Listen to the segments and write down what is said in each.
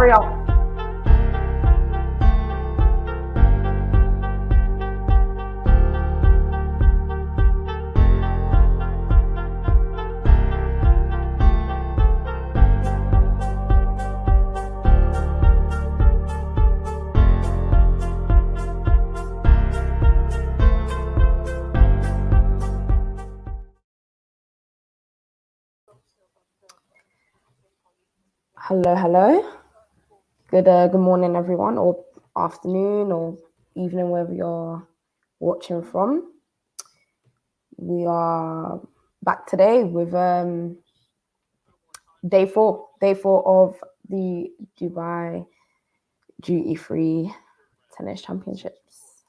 hurry up. Hello. Good morning, everyone, or afternoon, or evening, wherever you're watching from. We are back today with day four of the Dubai duty-free tennis championships,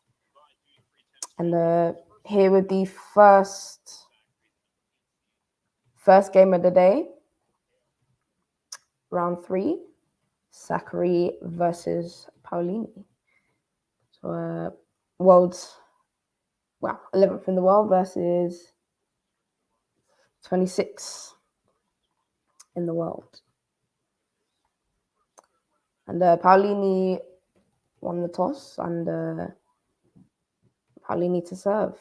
and here with the first game of the day, round 3. Sakkari versus Paolini. So 11th in the world versus 26th in the world. And Paolini won the toss, and Paolini to serve.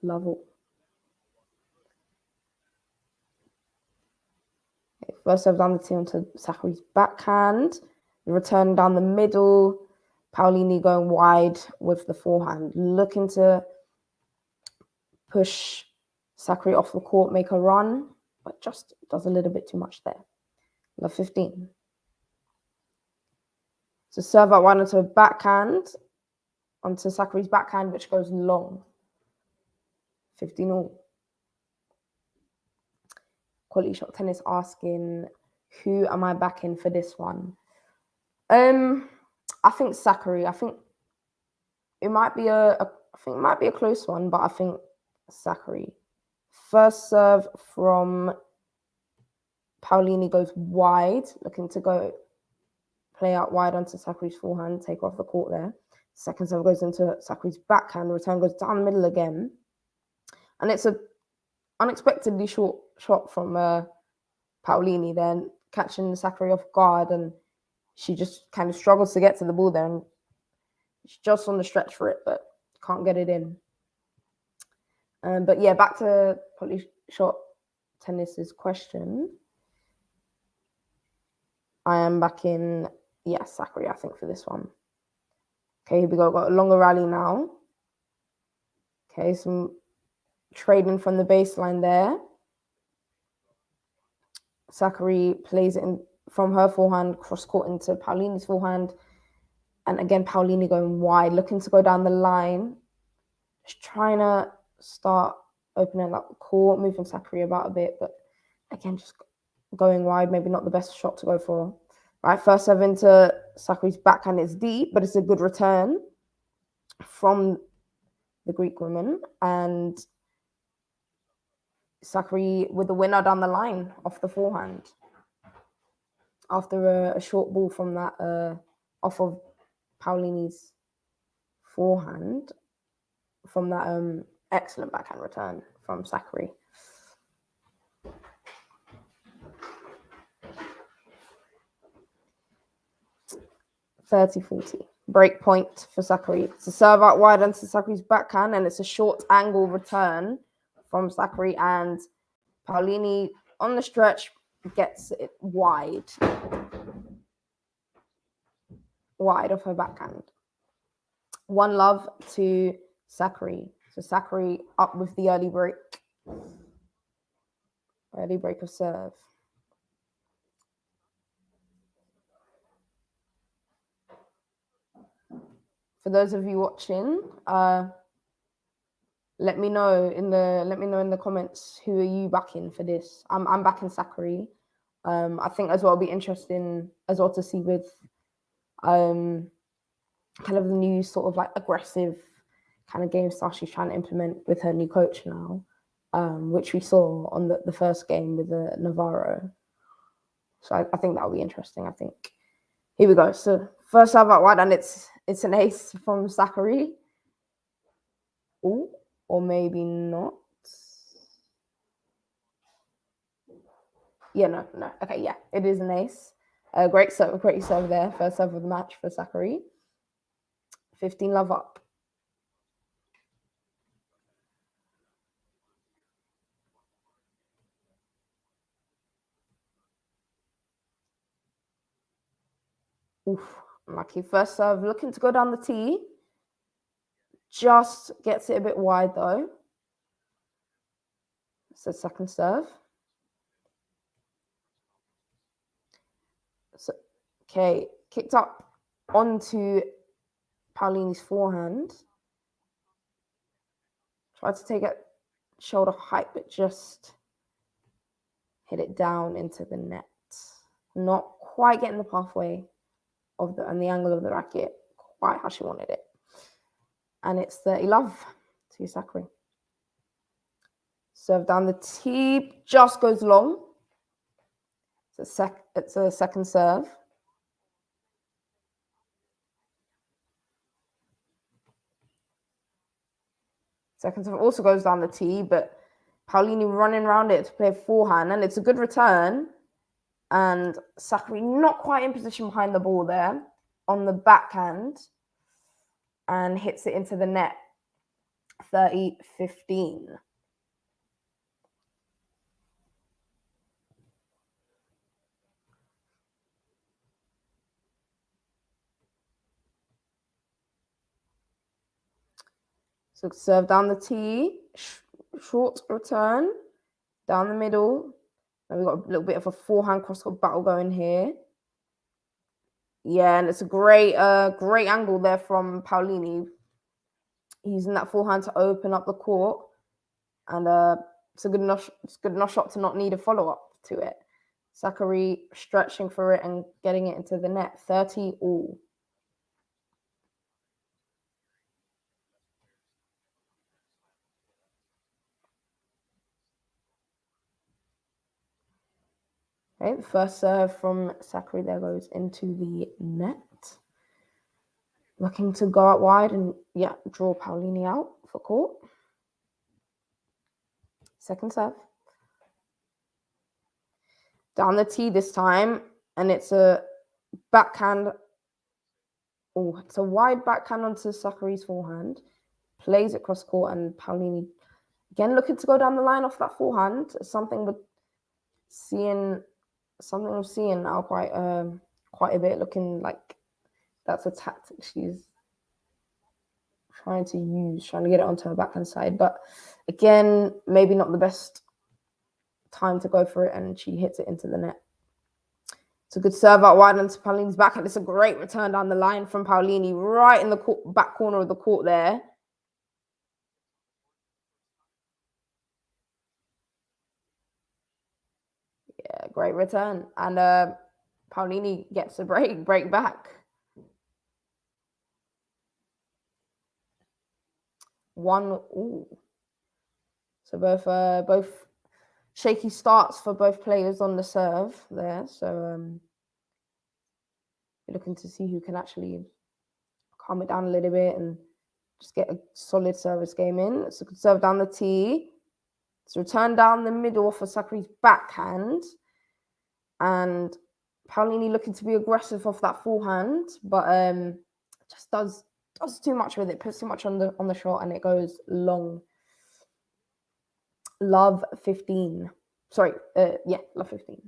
Level. First serve down the tee onto Sakkari's backhand. Return down the middle. Paolini going wide with the forehand, looking to push Sakkari off the court, make a run, but just does a little bit too much there. Love 15. So serve out wide onto a backhand, onto Sakkari's backhand, which goes long. 15 all. QualityShot Tennis asking, who am I backing for this one? I think Sakkari. I think it might be a close one, but I think Sakkari. First serve from Paolini goes wide, looking to go play out wide onto Sakkari's forehand, take off the court there. Second serve goes into Sakkari's backhand, return goes down the middle again. And it's a unexpectedly short shot from Paolini, then catching Sakkari off guard, and she just kind of struggles to get to the ball there, and she's just on the stretch for it, but can't get it in. But yeah, back to QualityShot Tennis's question. I am back in, Sakkari, I think, for this one. Okay, here we go. Got a longer rally now. Okay, some trading from the baseline there. Sakkari plays it in from her forehand, cross-court into Paolini's forehand. And again, Paolini going wide, looking to go down the line. Just trying to start opening up the court, moving Sakkari about a bit. But again, just going wide, maybe not the best shot to go for. Right, first serve into Sakkari's backhand is deep, but it's a good return from the Greek woman. And Sakkari with the winner down the line off the forehand. After a short ball from that, off of Paolini's forehand, from that excellent backhand return from Sakkari. (30-40). Break point for Sakkari. It's a serve out wide onto Sakkari's backhand, and it's a short angle return from Sakkari, and Paolini on the stretch gets it wide of her backhand. 1-love to Sakkari. So Sakkari up with the early break of serve. For those of you watching, let me know in the comments, who are you backing for this? I'm backing Sakkari. I think as well it'll be interesting as well to see with kind of the new sort of like aggressive kind of game style she's trying to implement with her new coach now, which we saw on the first game with Navarro. So I think that'll be interesting. I think. Here we go. So first serve out wide, and it's an ace from Sakkari. Ooh, or maybe not. Yeah, no. Okay, yeah, it is an ace. Great serve there. First serve of the match for Sakkari. 15 love up. Oof, lucky first serve. Looking to go down the tee. Just gets it a bit wide though. So second serve. So, okay, kicked up onto Paolini's forehand. Tried to take it shoulder height, but just hit it down into the net. Not quite getting the pathway of and the angle of the racket quite how she wanted it. And it's 30 love to Sakkari. Serve down the tee, just goes long. It's a second serve. Second serve also goes down the tee, but Paolini running around it to play forehand, and it's a good return. And Sakkari not quite in position behind the ball there on the backhand and hits it into the net. 30-15. So serve down the tee, short return, down the middle. And we've got a little bit of a forehand cross-court battle going here. Yeah, and it's a great angle there from Paolini. Using that forehand to open up the court. And it's a good enough shot to not need a follow-up to it. Sakkari stretching for it and getting it into the net. 30 all. Okay, the first serve from Sakkari there goes into the net. Looking to go out wide and, yeah, draw Paolini out for court. Second serve. Down the tee this time, and it's a backhand. Oh, it's a wide backhand onto Sakkari's forehand. Plays it cross court, and Paolini again looking to go down the line off that forehand. Something we're seeing now quite a bit. Looking like that's a tactic she's trying to get it onto her backhand side. But again, maybe not the best time to go for it, and she hits it into the net. It's a good serve out wide onto Paolini's backhand. It's a great return down the line from Paolini, right in the back corner of the court there. Yeah, great return. And Paolini gets a break back. 1-1. So both shaky starts for both players on the serve there. So you're looking to see who can actually calm it down a little bit and just get a solid service game in. It's a good serve down the tee. It's a return down the middle for Sakkari's backhand. And Paolini looking to be aggressive off that forehand, but just does too much with it, puts too much on the shot, and it goes long. Love 15. Sorry, love 15.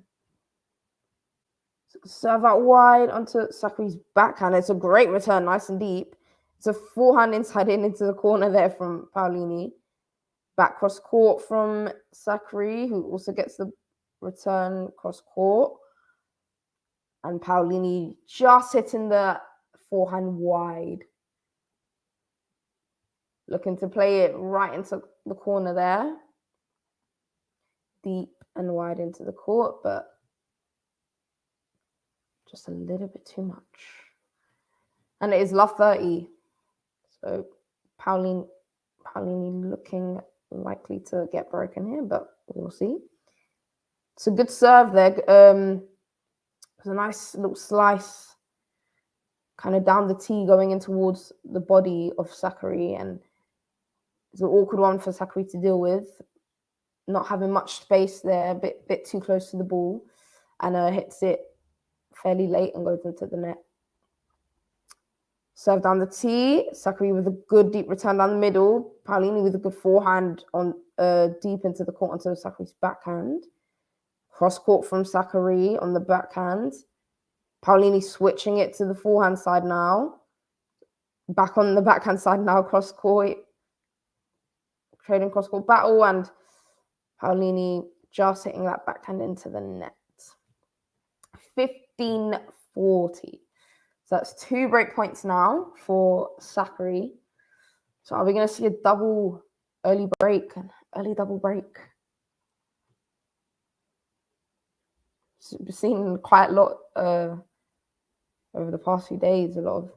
So serve out wide onto Sakkari's backhand. It's a great return, nice and deep. It's a forehand inside in into the corner there from Paolini. Back cross court from Sakkari, who also gets the return cross court. And Paolini just hitting the forehand wide. Looking to play it right into the corner there. Deep and wide into the court, but just a little bit too much. And it is love 30. So Paolini looking likely to get broken here, but we'll see. It's a good serve there. It's a nice little slice kind of down the tee going in towards the body of Sakkari, and it's an awkward one for Sakkari to deal with. not having much space there, a bit too close to the ball, and hits it fairly late and goes into the net. Serve down the tee. Sakkari with a good deep return down the middle. Paolini with a good forehand on deep into the court onto Sakkari's backhand. Cross court from Sakkari on the backhand. Paolini switching it to the forehand side now. Back on the backhand side now, cross court. Trading cross court battle, and Paolini just hitting that backhand into the net. 15-40. So that's 2 break points now for Sakkari. So are we going to see a double early break, an early double break? So we've seen quite a lot over the past few days, a lot of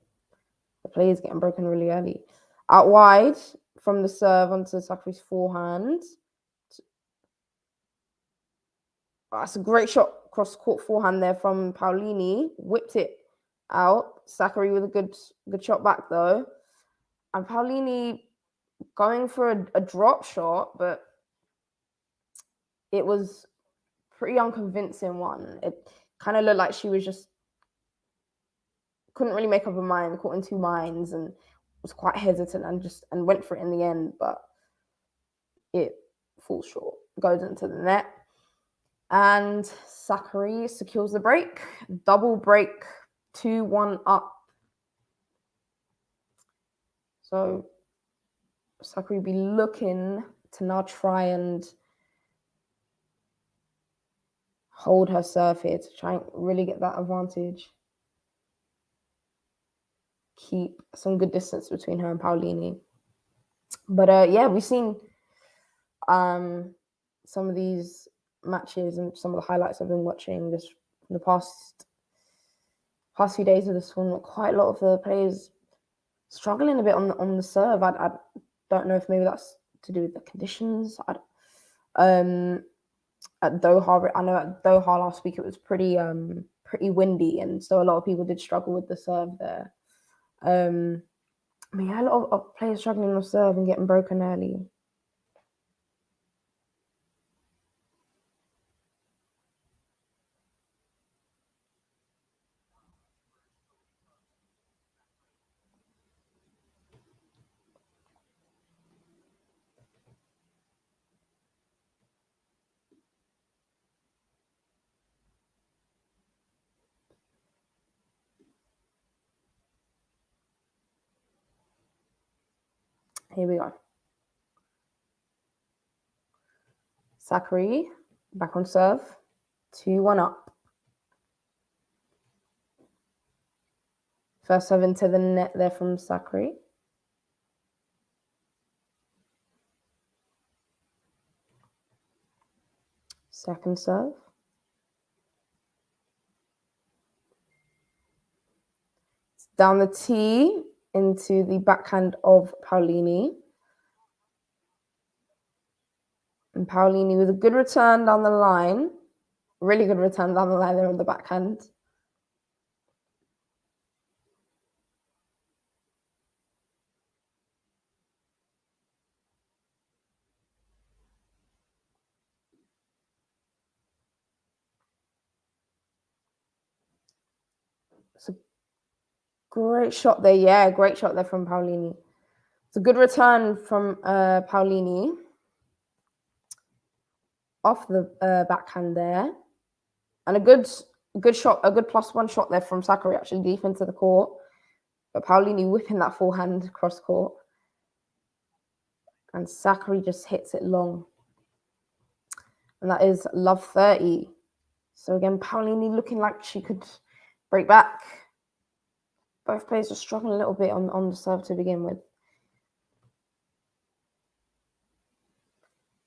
the players getting broken really early. Out wide from the serve onto Sakkari's forehand. That's a great shot, cross-court forehand there from Paolini. Whipped it out. Sakkari with a good shot back, though. And Paolini going for a drop shot, but it was pretty unconvincing one. It kind of looked like she was just couldn't really make up her mind, caught in two minds, and was quite hesitant and went for it in the end, but it falls short, goes into the net. And Sakkari secures the break. Double break, 2-1 up. So Sakkari will be looking to now try and hold her serve here to try and really get that advantage. Keep some good distance between her and Paolini. But yeah, we've seen some of these matches and some of the highlights I've been watching this in the past few days of this tournament. Quite a lot of the players struggling a bit on the serve. I don't know if maybe that's to do with the conditions. At Doha, I know at Doha last week it was pretty windy, and so a lot of people did struggle with the serve there. I mean, a lot of players struggling on serve and getting broken early. Here we go. Sakkari back on serve, 2-1 up. First serve into the net there from Sakkari. Second serve. It's down the tee into the backhand of Paolini. And Paolini with a good return down the line. Really good return down the line there on the backhand. It's a great shot there. Yeah, great shot there from Paolini. It's a good return from Paolini. Off the backhand there. And a good shot, a good +1 shot there from Sakkari, actually deep into the court. But Paolini whipping that forehand cross court. And Sakkari just hits it long. And that is love 30. So again, Paolini looking like she could break back. Both players are struggling a little bit on the serve to begin with.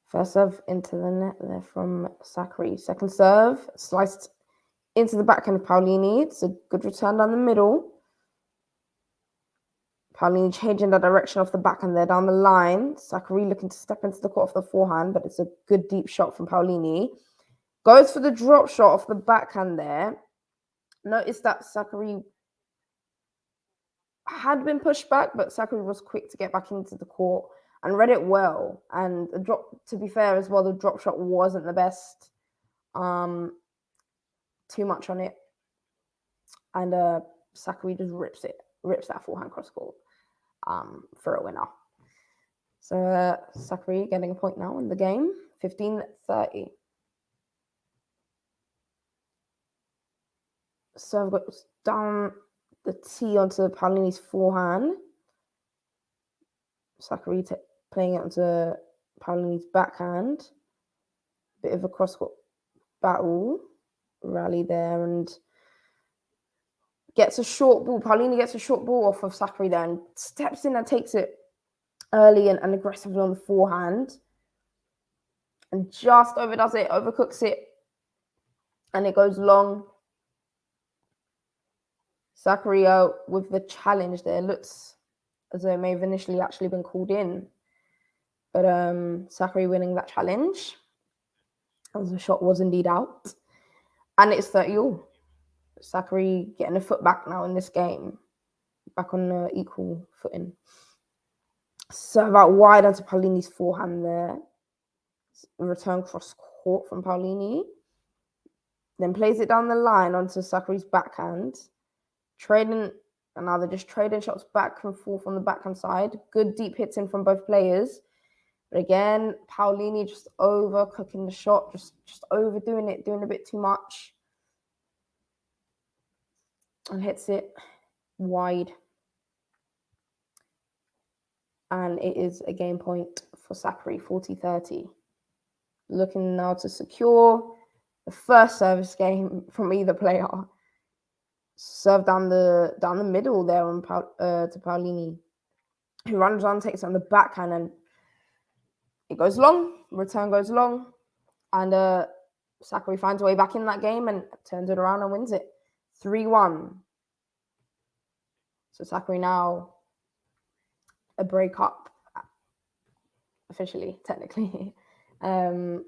First serve into the net there from Sakkari. Second serve, sliced into the backhand of Paolini. It's a good return down the middle. Paolini changing the direction off the backhand there down the line. Sakkari looking to step into the court off the forehand, but it's a good deep shot from Paolini. Goes for the drop shot off the backhand there. Notice that Sakkari had been pushed back, but Sakkari was quick to get back into the court and read it well. And the drop, to be fair as well, the drop shot wasn't the best. Too much on it. And Sakkari just rips that forehand cross court for a winner. So Sakkari getting a point now in the game, 15-30. So I've got down the tee onto Paolini's forehand. Sakkari playing it onto Paolini's backhand. Bit of a cross-court battle. Rally there and gets a short ball. Paolini gets a short ball off of Sakkari there and steps in and takes it early and aggressively on the forehand. And just overdoes it, overcooks it. And it goes long. Sakkari with the challenge there. Looks as though it may have initially actually been called in. But Sakkari winning that challenge, as the shot was indeed out. And it's 30-all. Sakkari getting a foot back now in this game. Back on equal footing. Serve out wide onto Paolini's forehand there. Return cross court from Paolini. Then plays it down the line onto Sakkari's backhand. And now they're just trading shots back and forth on the backhand side. Good deep hits in from both players. But again, Paolini just overcooking the shot, just overdoing it, doing a bit too much. And hits it wide. And it is a game point for Sakkari, 40-30. Looking now to secure the first service game from either player. Serve down the middle there on to Paolini, who runs on, takes it on the backhand, and it goes long. Return goes long, and Sakkari finds a way back in that game and turns it around and wins it, 3-1. So Sakkari now a breakup, officially, technically. So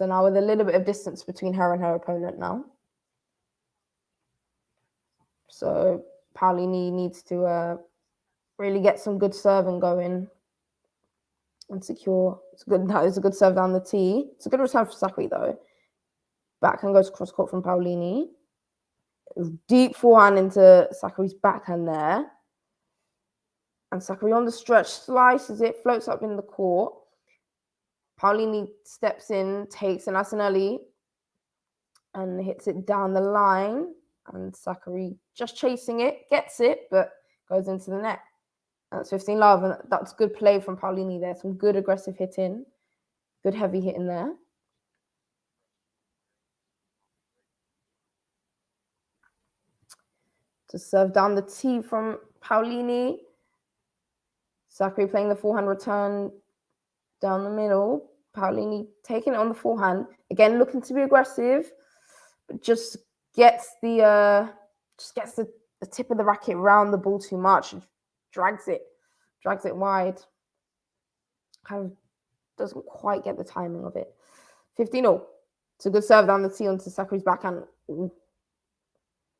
now with a little bit of distance between her and her opponent now. So Paolini needs to really get some good serving going and secure. That is a good serve down the tee. It's a good return for Sakkari though. Backhand goes cross court from Paolini. Deep forehand into Sakkari's backhand there. And Sakkari on the stretch slices it, floats up in the court. Paolini steps in, takes an early and hits it down the line. And Sakkari just chasing it, gets it, but goes into the net. That's 15-love, and that's good play from Paolini there. Some good aggressive hitting, good heavy hitting there. To serve down the tee from Paolini. Sakkari playing the forehand return down the middle. Paolini taking it on the forehand. Again, looking to be aggressive, but just gets the tip of the racket round the ball too much. Drags it wide. Kind of doesn't quite get the timing of it. 15-all. It's a good serve down the tee onto Sakkari's backhand.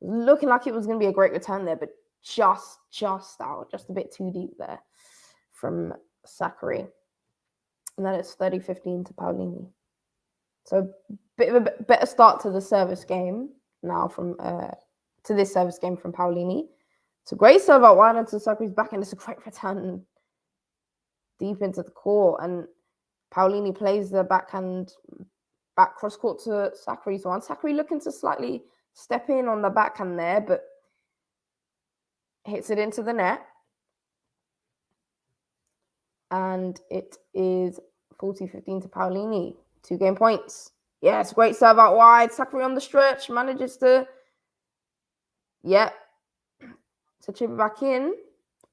Looking like it was going to be a great return there, but just out, just a bit too deep there from Sakkari. And then it's 30-15 to Paolini. So a bit of a better start to the service game now from to this service game from Paolini. It's a great serve out wide onto Sakkari's backhand. It's a great return deep into the court, and Paolini plays the backhand back cross court to Sakkari's one. Sakkari looking to slightly step in on the backhand there, but hits it into the net. And it is 40-15 to Paolini. 2 game points. Yes, great serve out wide. Sakkari on the stretch manages to chip it back in.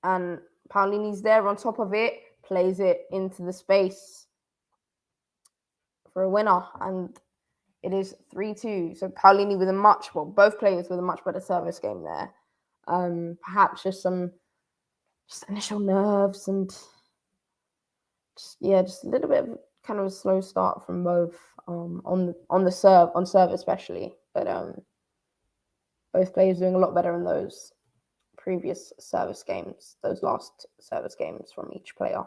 And Paolini's there on top of it. Plays it into the space for a winner. And it is 3-2. So Paolini with both players with a much better service game there. Perhaps just initial nerves and just a little bit of kind of a slow start from both on serve especially. But both players doing a lot better in those previous service games, those last service games from each player.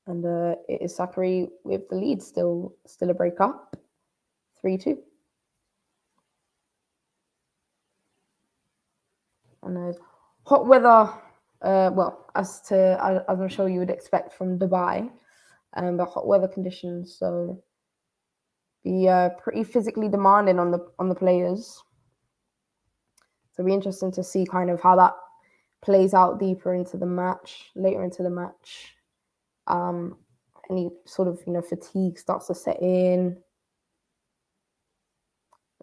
And it is Sakkari with the lead, still a break up, 3-2. And hot weather, well, as I'm sure you would expect from Dubai, but hot weather conditions, so be pretty physically demanding on the players. So it'll be interesting to see kind of how that plays out later into the match. Any sort of fatigue starts to set in.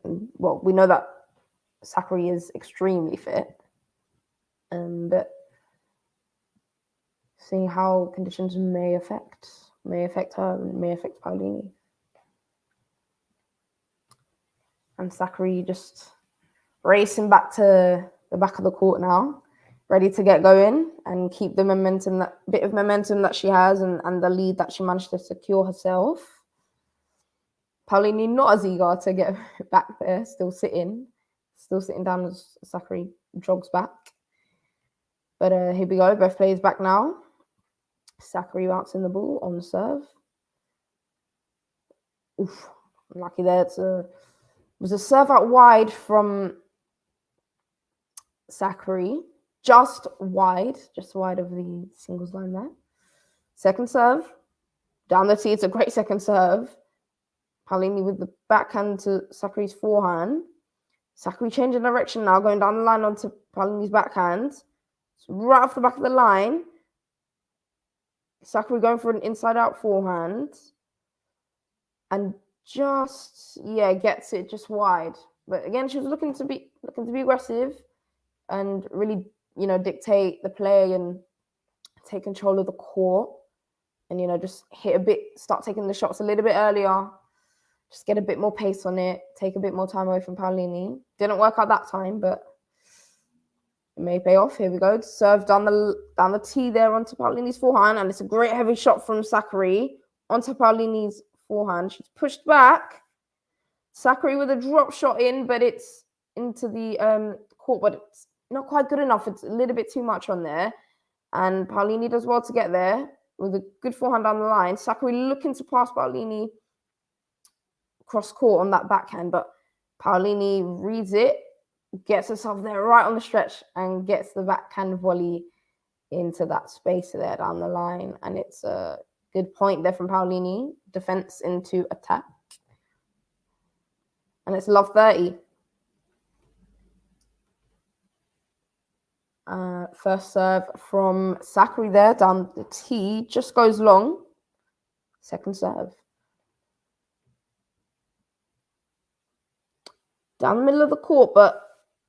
And, well, we know that Sakkari is extremely fit, but seeing how conditions may affect her, may affect Paolini. And Sakkari just racing back to the back of the court now, ready to get going and keep the momentum, that bit of momentum that she has, and the lead that she managed to secure herself. Paolini not as eager to get back there, still sitting down as Sakkari jogs back. But here we go, both players back now. Sakkari bouncing the ball on the serve. Oof, lucky there. It was a serve out wide from Sakkari, just wide of the singles line there. Second serve, down the tee. It's a great second serve. Paolini with the backhand to Sakkari's forehand. Sakkari changing direction now, going down the line onto Paolini's backhand. It's right off the back of the line. Sakkari going for an inside-out forehand. And just, gets it just wide. But again, she was looking to be aggressive and really, dictate the play and take control of the court. And, just hit a bit, start taking the shots a little bit earlier. Just get a bit more pace on it, take a bit more time away from Paolini. Didn't work out that time, but it may pay off. Here we go. Serve down the tee there onto Paolini's forehand, and it's a great heavy shot from Sakkari onto Paolini's forehand. She's pushed back. Sakkari with a drop shot in, but it's into the court, but it's not quite good enough. It's a little bit too much on there. And Paolini does well to get there with a good forehand down the line. Sakkari looking to pass Paolini cross court on that backhand, but Paolini reads it, gets herself there right on the stretch, and gets the backhand volley into that space there down the line. And it's a good point there from Paolini. Defense into attack. And it's love 30. First serve from Sakkari there down the tee, just goes long. Second serve. Down the middle of the court,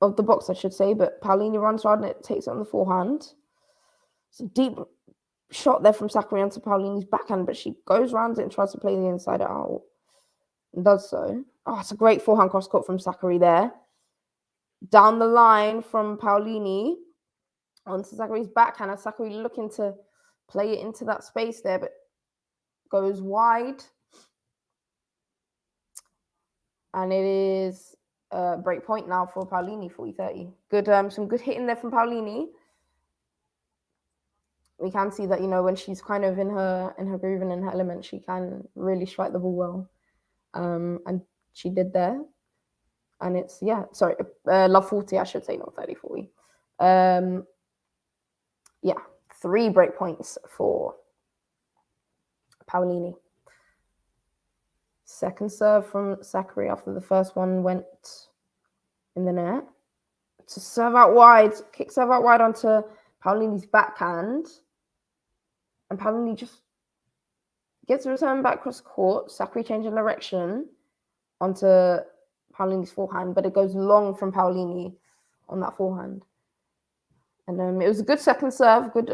of the box, I should say, but Paolini runs around and it takes it on the forehand. It's a deep shot there from Sakkari onto Paolini's backhand, but she goes around it and tries to play the inside out and does so. Oh, it's a great forehand cross court from Sakkari there. Down the line from Paolini onto Sakkari's backhand, and Sakkari looking to play it into that space there, but goes wide. And it is break point now for Paolini, 40-30. Good, some good hitting there from Paolini. We can see that, when she's kind of in her groove and in her element, she can really strike the ball well. And she did there. And it's, love 40, I should say, not 30-40. 3 break points for Paolini. Second serve from Sakkari after the first one went in the net. To serve out wide, kick serve out wide onto Paolini's backhand. And Paolini just gets a return back across court. Sakkari changing direction onto Paolini's forehand, but it goes long from Paolini on that forehand. And it was a good second serve, good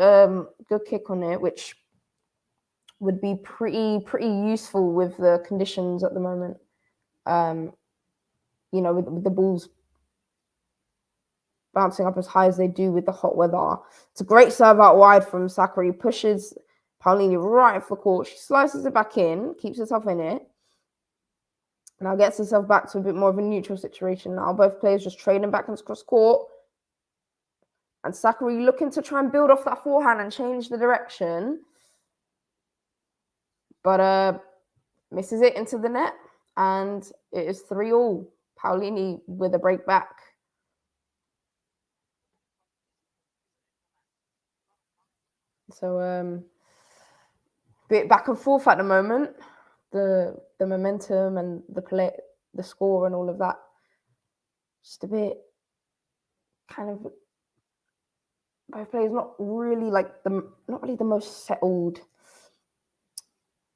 kick on it, which would be pretty useful with the conditions at the moment. With the balls bouncing up as high as they do with the hot weather. It's a great serve out wide from Sakkari. Pushes Paolini right off the court. She slices it back in, keeps herself in it. Now gets herself back to a bit more of a neutral situation now. Both players just trading back and cross court. And Sakkari looking to try and build off that forehand and change the direction. but misses it into the net, and it is 3-3. Paolini with a break back. So bit back and forth at the moment. The momentum and the score and all of that. Just a bit kind of both players not really the most settled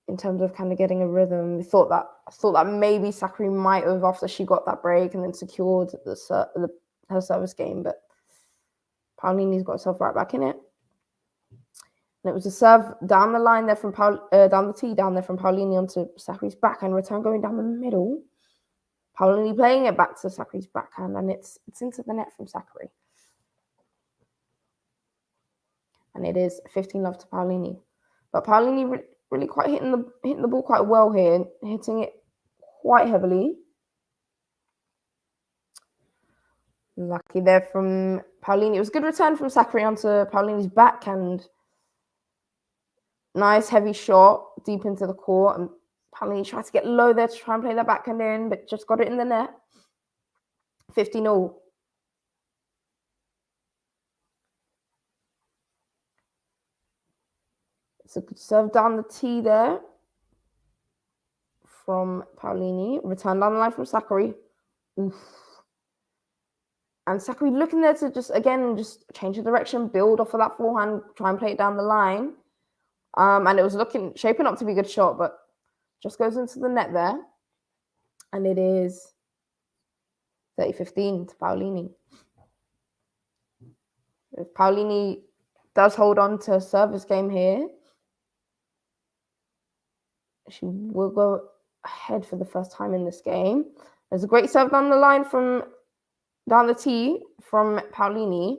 in terms of kind of getting a rhythm. I thought that maybe Sakkari might have, after she got that break and then secured her service game, but Paolini's got herself right back in it. And it was a serve down the line there from down the tee down there from Paolini onto Sakkari's backhand, return going down the middle. Paolini playing it back to Sakkari's backhand, and it's into the net from Sakkari. And it is 15-love to Paolini. But Paolini really quite hitting the ball quite well here, hitting it quite heavily. Lucky there from Paolini. It was a good return from Sakkari onto Paolini's backhand. Nice heavy shot deep into the court, and Paolini tried to get low there to try and play that backhand in, but just got it in the net. 15-0. It's a good serve down the tee there from Paolini. Return down the line from Sakkari. Oof. And Sakkari looking there to just change the direction, build off of that forehand, try and play it down the line. And it was shaping up to be a good shot, but just goes into the net there. And it is 30-15 to Paolini. If Paolini does hold on to a service game here, she will go ahead for the first time in this game. There's a great serve down the line down the tee from Paolini.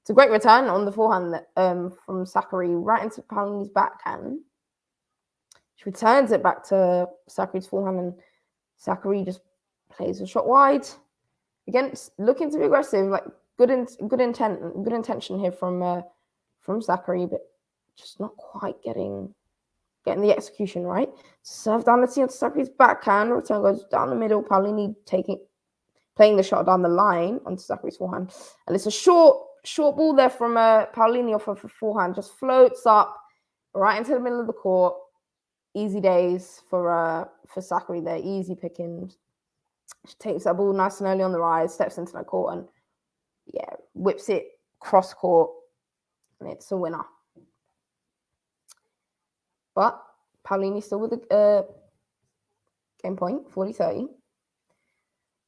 It's a great return on the forehand from Sakkari right into Paolini's backhand. She returns it back to Sakkari's forehand, and Sakkari just plays a shot wide. Again, looking to be aggressive, like good intention here from Sakkari, but just not quite getting the execution right. Serve down the tee onto Sakkari's backhand. Return goes down the middle. Paolini playing the shot down the line onto Sakkari's forehand, and it's a short ball there from Paolini off of a forehand. Just floats up right into the middle of the court. Easy days for Sakkari there. Easy pickings. She takes that ball nice and early on the rise, steps into the court, and whips it cross court, and it's a winner. But Paolini still with the game point, 40-30.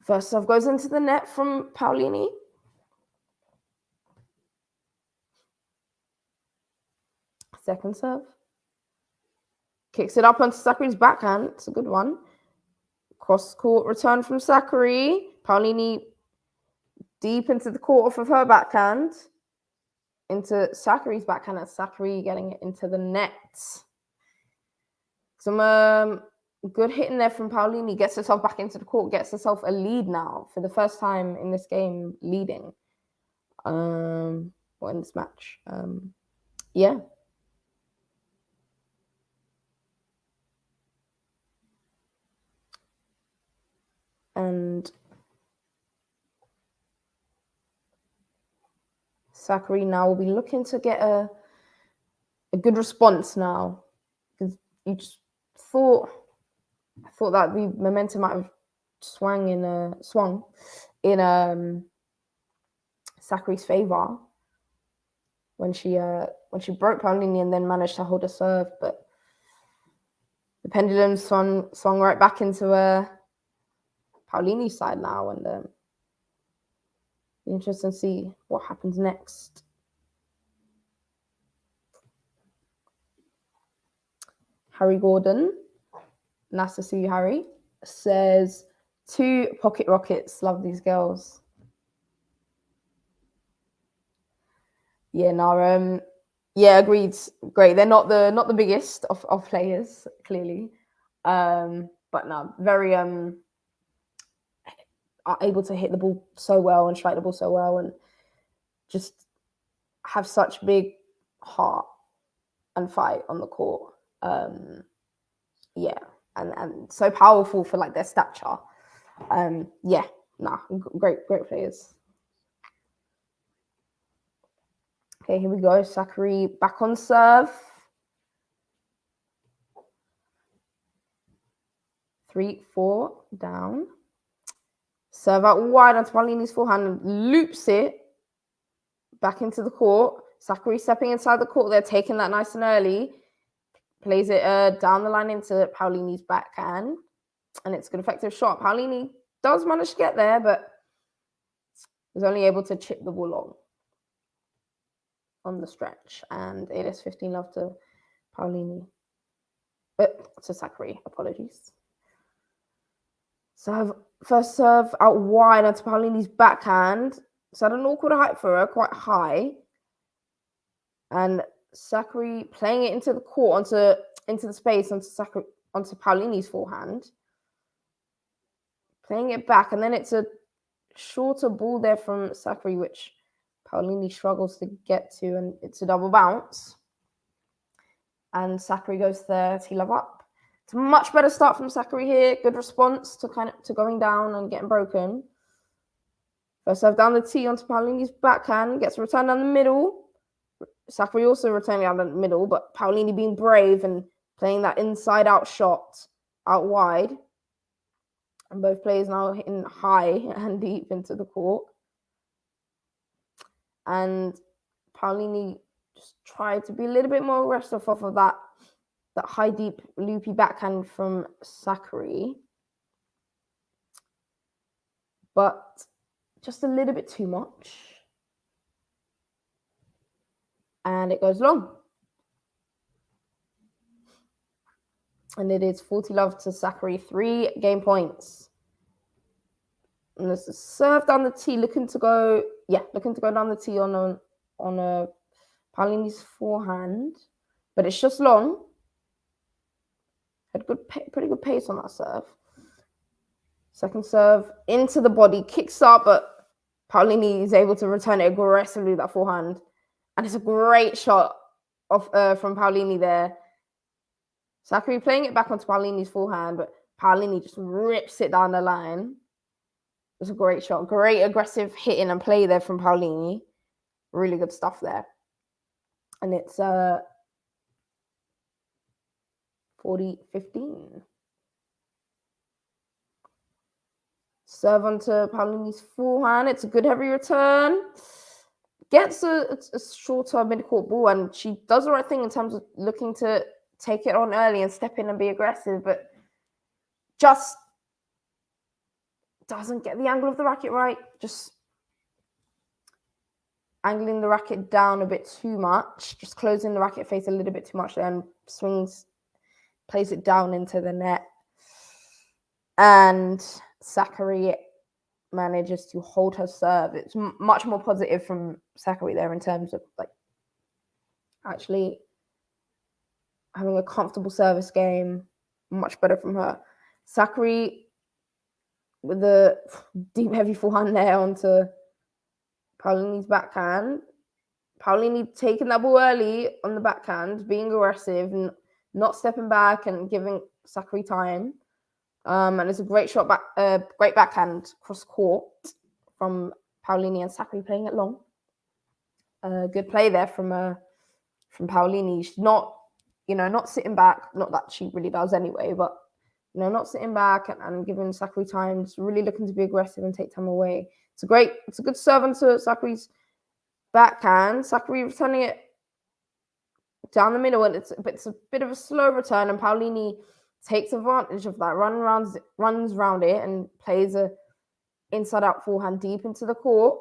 First serve goes into the net from Paolini. Second serve. Kicks it up onto Sakkari's backhand. It's a good one. Cross court return from Sakkari. Paolini deep into the court off of her backhand. Into Sakkari's backhand, and Sakkari getting it into the net. Some good hitting there from Paolini. Gets herself back into the court. Gets herself a lead now for the first time in this game, leading. In this match. Yeah. And Sakkari now will be looking to get a good response now, because you just thought that the momentum might have swung in Sakkari's favor when she broke Paolini and then managed to hold a serve, but the pendulum swung right back into Paolini's side now, and be interesting to see what happens next. Harry Gordon, nice to see you, Harry, says 2 pocket rockets. Love these girls. Yeah, no, agreed. Great. They're not the biggest of players, clearly, but no, very are able to hit the ball so well and strike the ball so well, and just have such big heart and fight on the court. Yeah, and so powerful for like their stature. Yeah, great players. Okay, here we go. Sakkari back on serve. 3-4 down. Serve out wide onto Paolini's forehand, loops it back into the court. Sakkari stepping inside the court there, taking that nice and early. Plays it down the line into Paolini's backhand. And it's a good effective shot. Paolini does manage to get there, but is only able to chip the ball long on the stretch. And it is 15-love to Paolini. To Sakkari, apologies. First serve out wide onto Paolini's backhand. So at an awkward height for her, quite high. And Sakkari playing it into the court, into the space, onto Paolini's forehand. Playing it back, and then it's a shorter ball there from Sakkari, which Paolini struggles to get to, and it's a double bounce. And Sakkari goes 30-love up. It's a much better start from Sakkari here. Good response to going down and getting broken. First serve down the tee onto Paolini's backhand, gets a return down the middle. Sakkari also returning down the middle, but Paolini being brave and playing that inside-out shot out wide. And both players now hitting high and deep into the court. And Paolini just tried to be a little bit more aggressive off of that high, deep, loopy backhand from Sakkari. But just a little bit too much. And it goes long. And it is 40-love to Sakkari, 3 game points. And this is serve down the tee, looking to go down the tee on a Paolini's forehand, but it's just long. Had pretty good pace on that serve. Second serve into the body, kicks up, but Paolini is able to return it aggressively with that forehand, and it's a great shot from Paolini there. Sakkari playing it back onto Paolini's forehand, but Paolini just rips it down the line. It's a great shot. Great aggressive hitting and play there from Paolini. Really good stuff there. And it's 40-15. Serve onto Paolini's forehand. It's a good heavy return. Gets a shorter mid-court ball, and she does the right thing in terms of looking to take it on early and step in and be aggressive, but just doesn't get the angle of the racket right. Just angling the racket down a bit too much. Just closing the racket face a little bit too much, then plays it down into the net. And Sakkari manages to hold her serve. It's much more positive from Sakkari there in terms of like actually having a comfortable service game. Much better from her. Sakkari with the deep, heavy forehand there onto Paolini's backhand. Paolini taking that ball early on the backhand, being aggressive and not stepping back and giving Sakkari time. And it's a great shot back, great backhand cross court from Paolini, and Sakkari playing it long. Good play there from Paolini. She's not sitting back. Not that she really does anyway, but not sitting back and giving Sakkari time. Just really looking to be aggressive and take time away. It's a good serve onto Sakkari's backhand. Sakkari returning it down the middle, and it's a bit of a slow return, and Paolini takes advantage of that, runs around it and plays a inside-out forehand deep into the court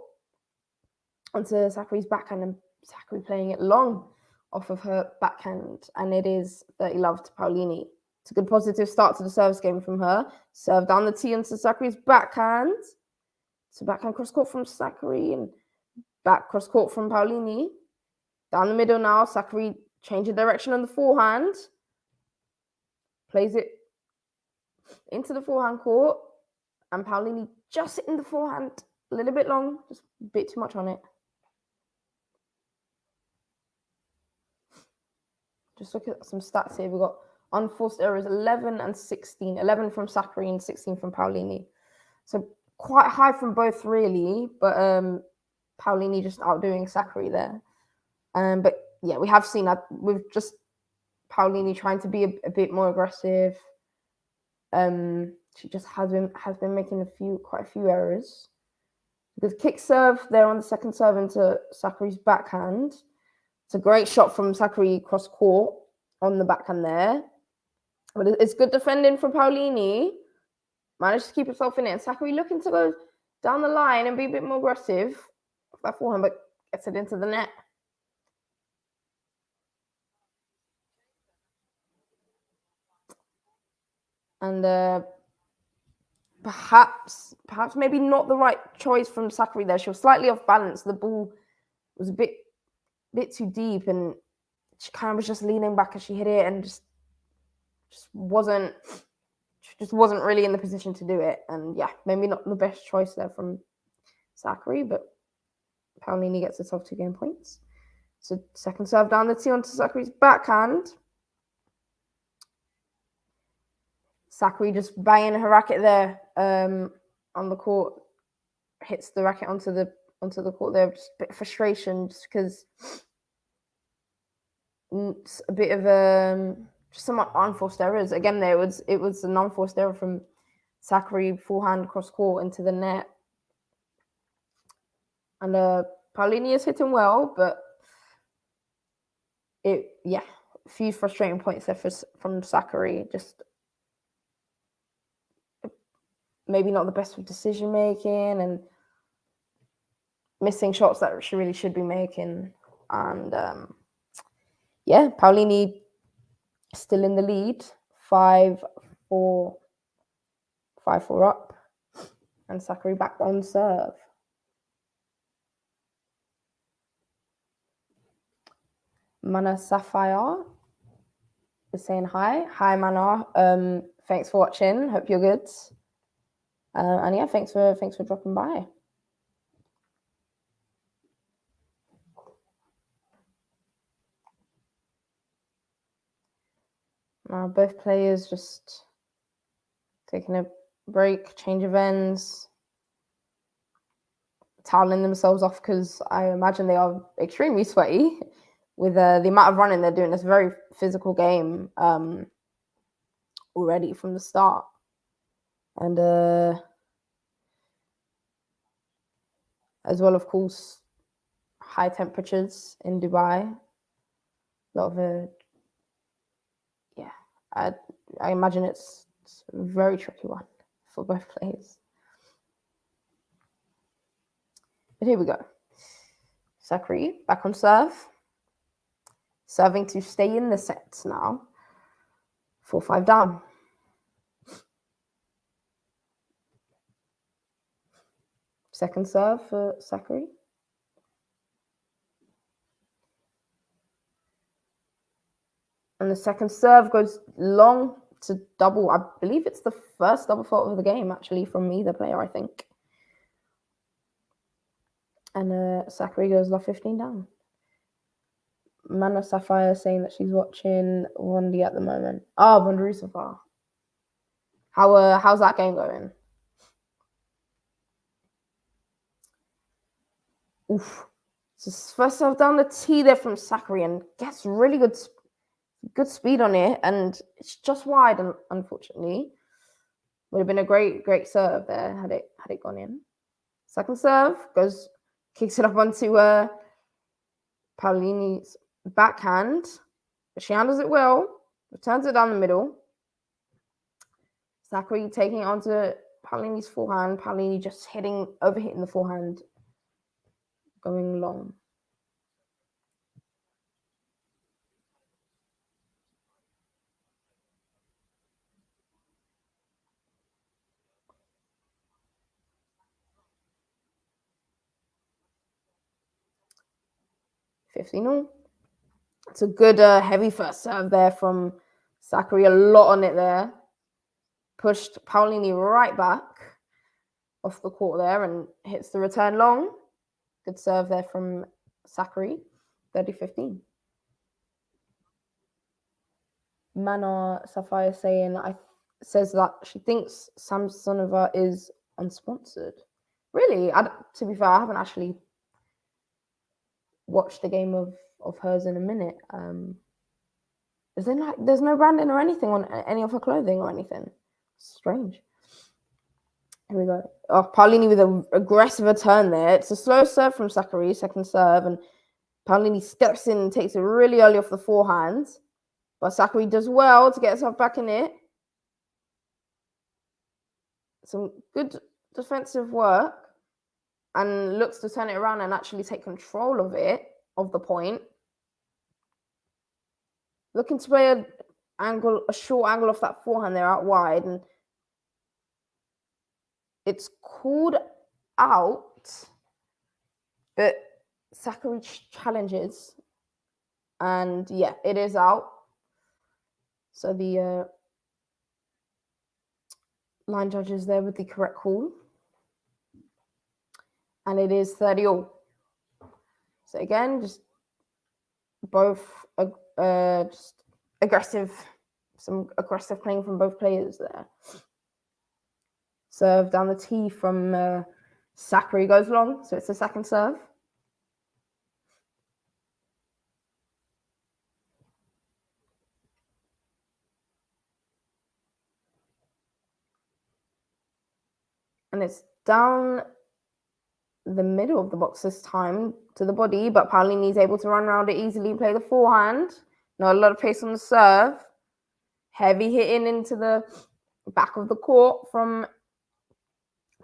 onto Sakkari's backhand, and Sakkari playing it long off of her backhand, and it is 30-love to Paolini. It's a good positive start to the service game from her. Serve down the tee onto Sakkari's backhand. So backhand cross-court from Sakkari and back cross-court from Paolini. Down the middle now, Sakkari changing direction on the forehand. Plays it into the forehand court. And Paolini just hitting the forehand a little bit long. Just a bit too much on it. Just look at some stats here. We've got unforced errors 11 and 16. 11 from Sakkari and 16 from Paolini. So quite high from both, really. But Paolini just outdoing Sakkari there. But yeah, we have seen that with just Paolini trying to be a bit more aggressive. She just has been making quite a few errors. The kick serve there on the second serve into Sakkari's backhand. It's a great shot from Sakkari cross court on the backhand there. But it's good defending from Paolini. Managed to keep herself in it. And Sakkari looking to go down the line and be a bit more aggressive with that forehand, but gets it into the net. And perhaps maybe not the right choice from Sakkari there. She was slightly off balance. The ball was a bit too deep, and she kind of was just leaning back as she hit it, and just wasn't really in the position to do it. And yeah, maybe not the best choice there from Sakkari, but Paolini gets herself 2 game points. So second serve down the tee onto Sakkari's backhand. Sakkari just banging her racket there on the court, hits the racket onto the court there. Just a bit of frustration, just because it's a bit of just some unforced errors. Again, there it was an unforced error from Sakkari, forehand cross court into the net, and Paolini is hitting well, but a few frustrating points there from Sakkari. Just maybe not the best with decision making and missing shots that she really should be making. And Paolini still in the lead, 5-4 up, and Sakkari back on serve. Mana Sapphire is saying hi. Hi, Mana. Thanks for watching. Hope you're good. And yeah, thanks for dropping by. Now both players just taking a break, change of ends, toweling themselves off, because I imagine they are extremely sweaty with the amount of running they're doing. It's a very physical game already from the start. And as well, of course, high temperatures in Dubai. A lot of I imagine it's a very tricky one for both players. But here we go. Sakkari back on serve. Serving to stay in the sets now. 4-5 down. Second serve for Sakkari. And the second serve goes long to double. I believe it's the first double fault of the game, actually, from either player, I think. And Sakkari goes love 15 down. Mana Sapphire saying that she's watching Wondi at the moment. Wondery so far. How's that game going? Oof. So first serve down the tee there from Sakkari, and gets really good speed on it, and it's just wide, and unfortunately. Would have been a great serve there had it gone in. Second serve kicks it up onto Paolini's backhand. She handles it well, returns it down the middle. Sakkari taking it onto Paolini's forehand. Paolini just overhitting the forehand, going long. $15. It's a good heavy first serve there from Sakkari. A lot on it there. Pushed Paolini right back off the court there and hits the return long. Good serve there from Sakkari. 30-15. Mana Sapphire says that she thinks Samsonova is unsponsored. Really? To be fair, I haven't actually watched the game of hers in a minute. There's no branding or anything on any of her clothing or anything. Strange. Here we go. Oh, Paolini with an aggressive return there. It's a slow serve from Sakkari, second serve, and Paolini steps in and takes it really early off the forehand. But Sakkari does well to get herself back in it. Some good defensive work, and looks to turn it around and actually take control of it, of the point. Looking to play a short angle off that forehand there out wide, and it's called out, but Sakkari challenges, and yeah, it is out. So the line judge is there with the correct call, and it is 30-all. So again, just both just aggressive, some aggressive playing from both players there. Serve down the tee from Sakkari goes long, so it's a second serve. And it's down the middle of the box this time to the body, but Paolini is able to run around it easily, play the forehand. Not a lot of pace on the serve. Heavy hitting into the back of the court from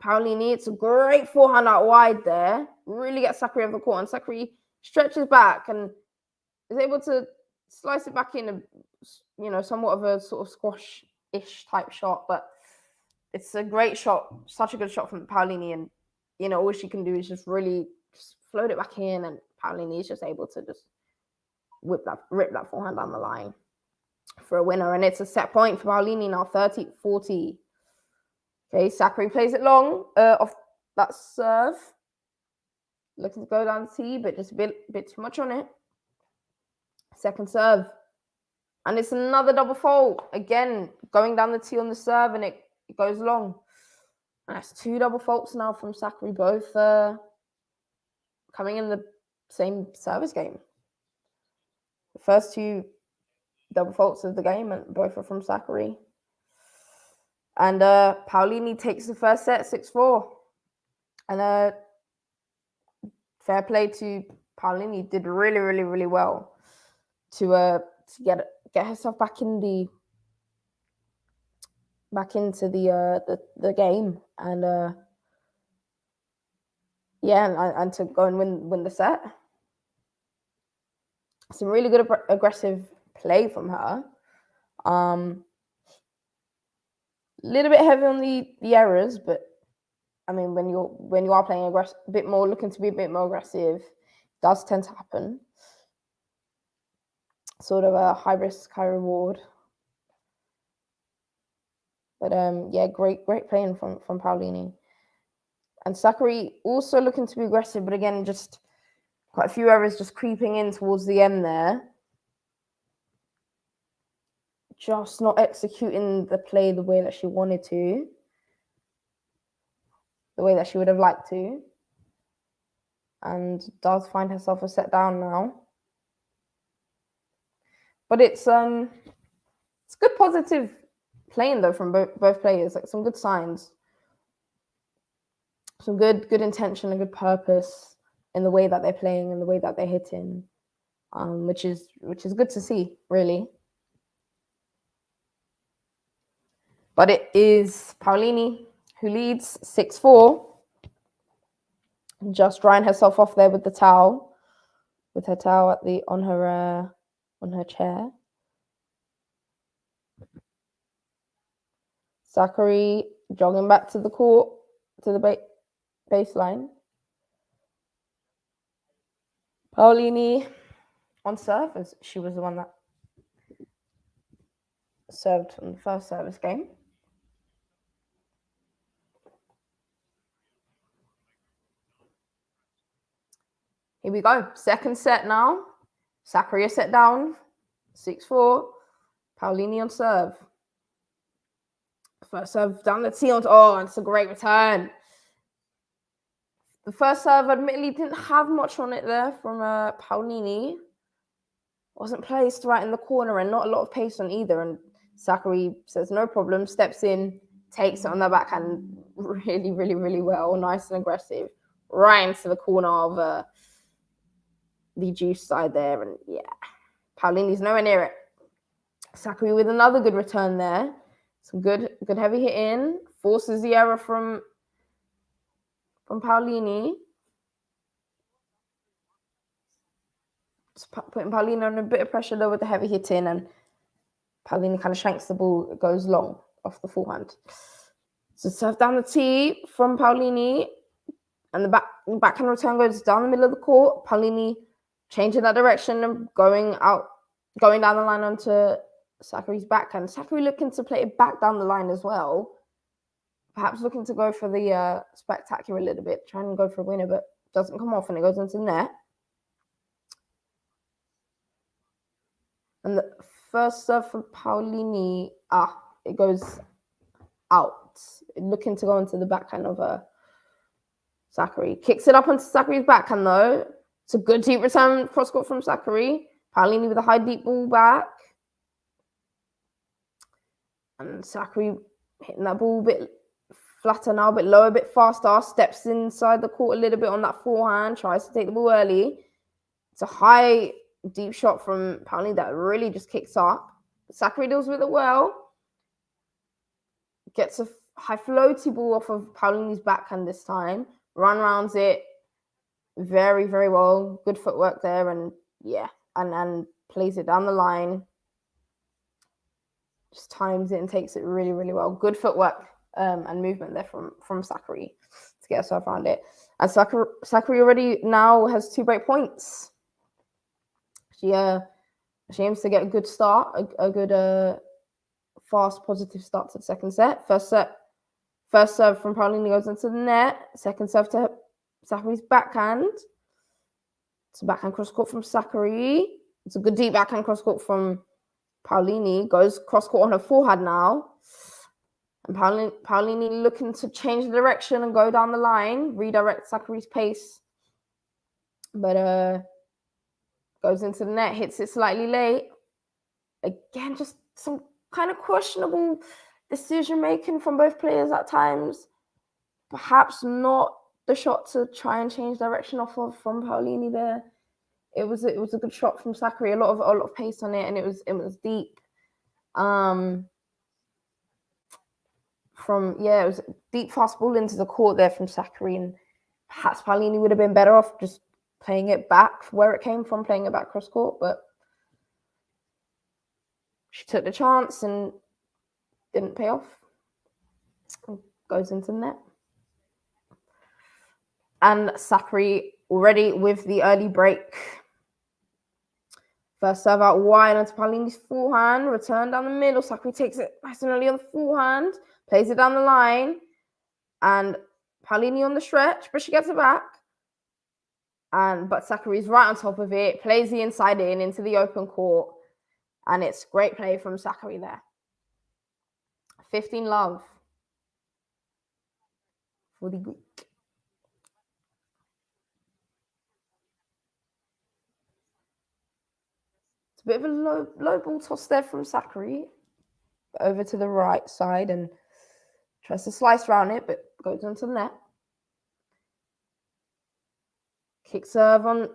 Paolini. It's a great forehand out wide there. Really gets Sakkari off the court, and Sakkari stretches back and is able to slice it back in, somewhat of a sort of squash-ish type shot, but it's a great shot, such a good shot from Paolini, and all she can do is just really just float it back in, and Paolini is just able to just rip that forehand down the line for a winner, and it's a set point for Paolini now, 30-40. Okay, Sakkari plays it long off that serve, looking to go down the tee, but just a bit too much on it. Second serve, and it's another double fault again, going down the tee on the serve, and it goes long. And that's two double faults now from Sakkari, both coming in the same service game. The first two double faults of the game, and both are from Sakkari. And Paolini takes the first set, 6-4. And fair play to Paolini, did really, really, really well to get herself back into the game, and and to go and win the set. Some really good aggressive play from her. Little bit heavy on the errors, but I mean, when you are playing a bit more, looking to be a bit more aggressive, it does tend to happen. Sort of a high risk, high reward. But great playing from Paolini. And Sakkari also looking to be aggressive, but again, just quite a few errors just creeping in towards the end there. Just not executing the play the way that she wanted to, the way that she would have liked to. And does find herself a set down now. But it's good positive playing though from both players, like some good signs, some good intention and good purpose in the way that they're playing and the way that they're hitting, which is good to see, really. But it is Paolini who leads 6-4. Just drying herself off there with the towel, with her towel on her chair. Sakkari jogging back to the court, to the baseline. Paolini on serve, as she was the one that served on the first service game. Here we go. Second set now. Sakkari is set down. 6-4. Paolini on serve. First serve down the tee. Oh, it's a great return. The first serve admittedly didn't have much on it there from Paolini. Wasn't placed right in the corner and not a lot of pace on either. And Sakkari says no problem, steps in, takes it on the backhand really, really, really well. Nice and aggressive. Right into the corner of the juice side there. And yeah, Paolini's nowhere near it. Sakkari with another good return there. Some good heavy hit in. Forces the error from Paolini. Just putting Paolini under a bit of pressure though with the heavy hit in, and Paolini kind of shanks the ball. It goes long off the forehand. So serve down the tee from Paolini, and the backhand return goes down the middle of the court. Paolini changing that direction and going down the line onto Sakkari's backhand. Sakkari looking to play it back down the line as well. Perhaps looking to go for the spectacular a little bit, trying to go for a winner, but doesn't come off and it goes into the net. And the first serve from Paolini, it goes out. Looking to go into the backhand of Sakkari. Kicks it up onto Sakkari's backhand though. It's a good deep return cross court from Sakkari. Paolini with a high deep ball back. And Sakkari hitting that ball a bit flatter now, a bit lower, a bit faster. Steps inside the court a little bit on that forehand. Tries to take the ball early. It's a high deep shot from Paolini that really just kicks up. Sakkari deals with it well. Gets a high floaty ball off of Paolini's backhand this time. Run rounds it very, very well. Good footwork there, and yeah, and plays it down the line. Just times it and takes it really, really well. Good footwork and movement there from Sakkari to get herself around it. And Sakkari already now has 2 break points. She aims to get a good start, a good fast, positive start to the second set. First serve from Paolini goes into the net. Second serve to Sakkari's backhand. It's a backhand cross court from Sakkari. It's a good deep backhand cross court from Paolini. Goes cross court on her forehand now. And Paolini looking to change the direction and go down the line, redirect Sakkari's pace. But goes into the net, hits it slightly late. Again, just some kind of questionable decision making from both players at times. Perhaps not the shot to try and change direction off of from Paolini there. It was a good shot from Sakkari, a lot of pace on it, and it was deep. It was a deep fast ball into the court there from Sakkari, and perhaps Paolini would have been better off just playing it back where it came from, playing it back cross court, but she took the chance and didn't pay off. Goes into the net. And Sakkari already with the early break. First serve out wide onto Paolini's forehand. Return down the middle. Sakkari takes it nice and early on the forehand. Plays it down the line. And Paolini on the stretch, but she gets it back. But Sakkari's right on top of it. Plays the inside in into the open court. And it's great play from Sakkari there. 15 love for the Greek. It's a bit of a low ball toss there from Sakkari. Over to the right side and tries to slice around it, but goes into the net. Kick serve on,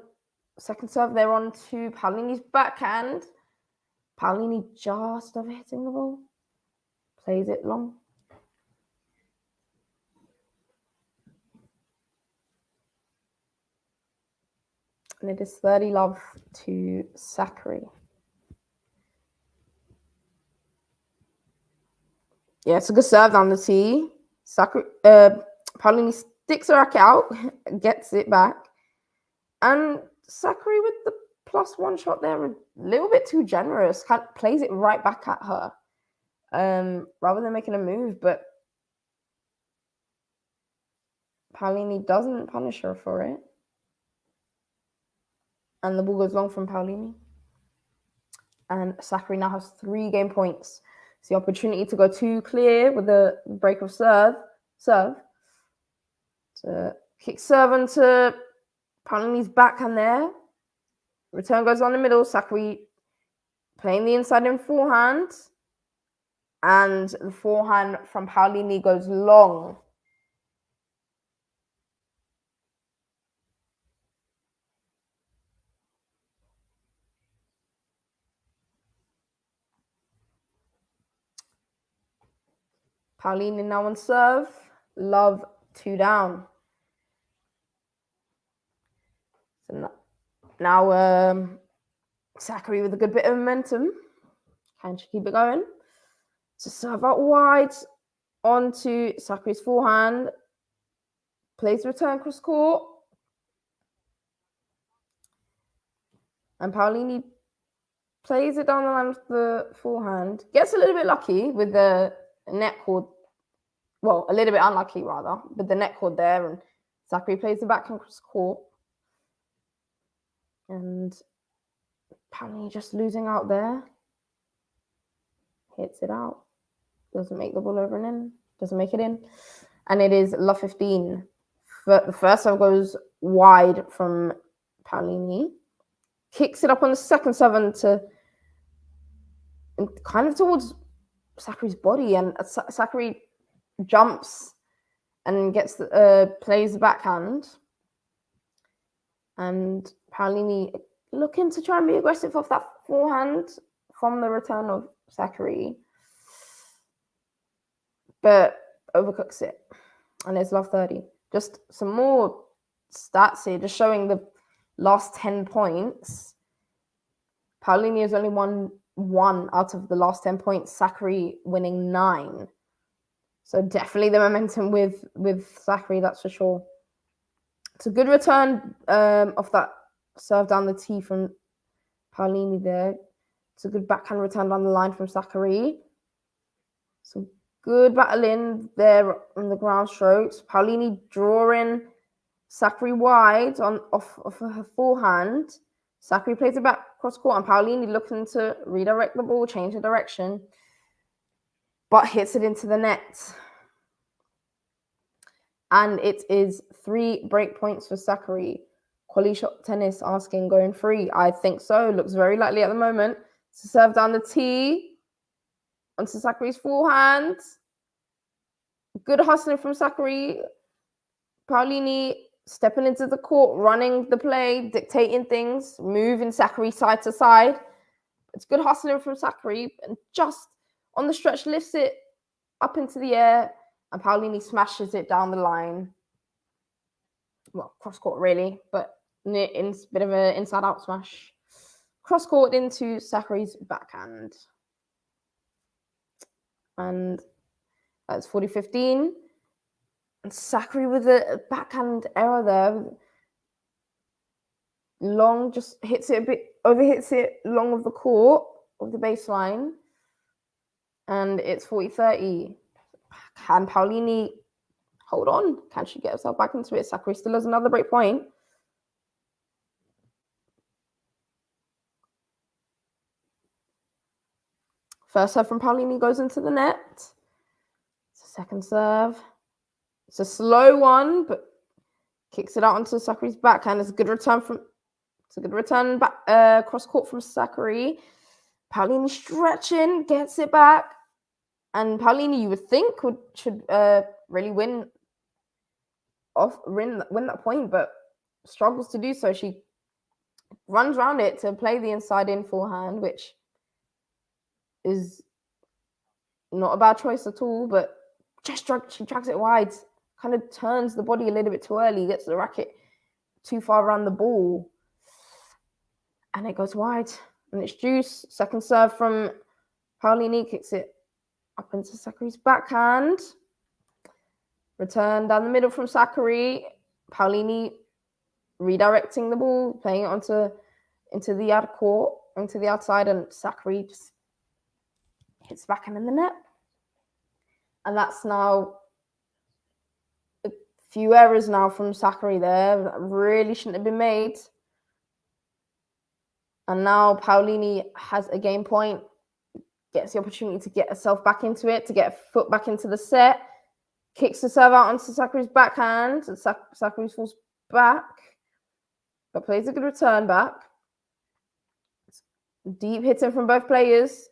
second serve there on to Paolini's backhand. Paolini just over hitting the ball. Plays it long. And it is 30 love to Sakkari. Yeah, it's a good serve down the tee. Paolini sticks her racket out, gets it back. And Sakkari with the +1 shot there, a little bit too generous. Plays it right back at her rather than making a move. But Paolini doesn't punish her for it. And the ball goes long from Paolini. And Sakkari now has 3 game points. It's the opportunity to go 2 clear with the break of serve. To kick serve onto Paolini's backhand there. Return goes on the middle. Sakkari playing the inside in forehand. And the forehand from Paolini goes long. Paolini now on serve. Love 2 down. So now Sakkari with a good bit of momentum. Can she keep it going? To serve out wide onto Sakkari's forehand. Plays the return cross court. And Paolini plays it down the line with the forehand. Gets a little bit lucky with the net cord. Well, a little bit unlucky, rather, with the net cord there. And Sakkari plays the backhand cross court. And Paolini just losing out there. Hits it out. Doesn't make the ball over and in. Doesn't make it in. And it is love 15. The first serve goes wide from Paolini. Kicks it up on the second serve to kind of towards Sakkari's body, and Sakkari jumps and gets plays the backhand, and Paolini looking to try and be aggressive off that forehand from the return of Sakkari, but overcooks it, and it's love 30. Just some more stats here, just showing the last 10 points. Paolini has only won 1 out of the last 10 points. Sakkari winning 9. So definitely the momentum with Sakkari, that's for sure. It's a good return off that serve down the tee from Paolini there. It's a good backhand return down the line from Sakkari. Some good battling there on the ground strokes. Paolini drawing Sakkari wide off her forehand. Sakkari plays it back cross court, and Paolini looking to redirect the ball, change the direction, but hits it into the net. And it is 3 break points for Sakkari. QualityShot Tennis asking, going free? I think so. Looks very likely at the moment. To serve down the tee onto Sakkari's forehand. Good hustling from Sakkari. Paolini stepping into the court, running the play, dictating things, moving Sakkari side to side. It's good hustling from Sakkari, and just on the stretch lifts it up into the air, and Paolini smashes it down the line. Well, cross court really, but in a bit of an inside out smash. Cross court into Sakkari's backhand. And that's 40-15. And Sakkari with a backhand error there. Long, just hits it a bit, overhits it long of the court, of the baseline. And it's 40-30. Can Paolini hold on? Can she get herself back into it? Sakkari still has another break point. First serve from Paolini goes into the net. It's a second serve. It's a slow one, but kicks it out onto Sakkari's backhand. It's a good return back cross court from Sakkari. Paolini stretching, gets it back, and Paolini, you would think, should really win that point, but struggles to do so. She runs around it to play the inside in forehand, which is not a bad choice at all, but she drags it wide, kind of turns the body a little bit too early, gets the racket too far around the ball, and it goes wide, and it's juice. Second serve from Paolini, kicks it up into Sakkari's backhand. Return down the middle from Sakkari. Paolini redirecting the ball, playing it into the out court, into the outside, and Sakkari just hits backhand in the net. And that's now a few errors now from Sakkari there that really shouldn't have been made. And now Paolini has a game point, gets the opportunity to get herself back into it, to get a foot back into the set, kicks the serve out onto Sakkari's backhand, and Sakkari falls back, but plays a good return back. Deep hitting from both players.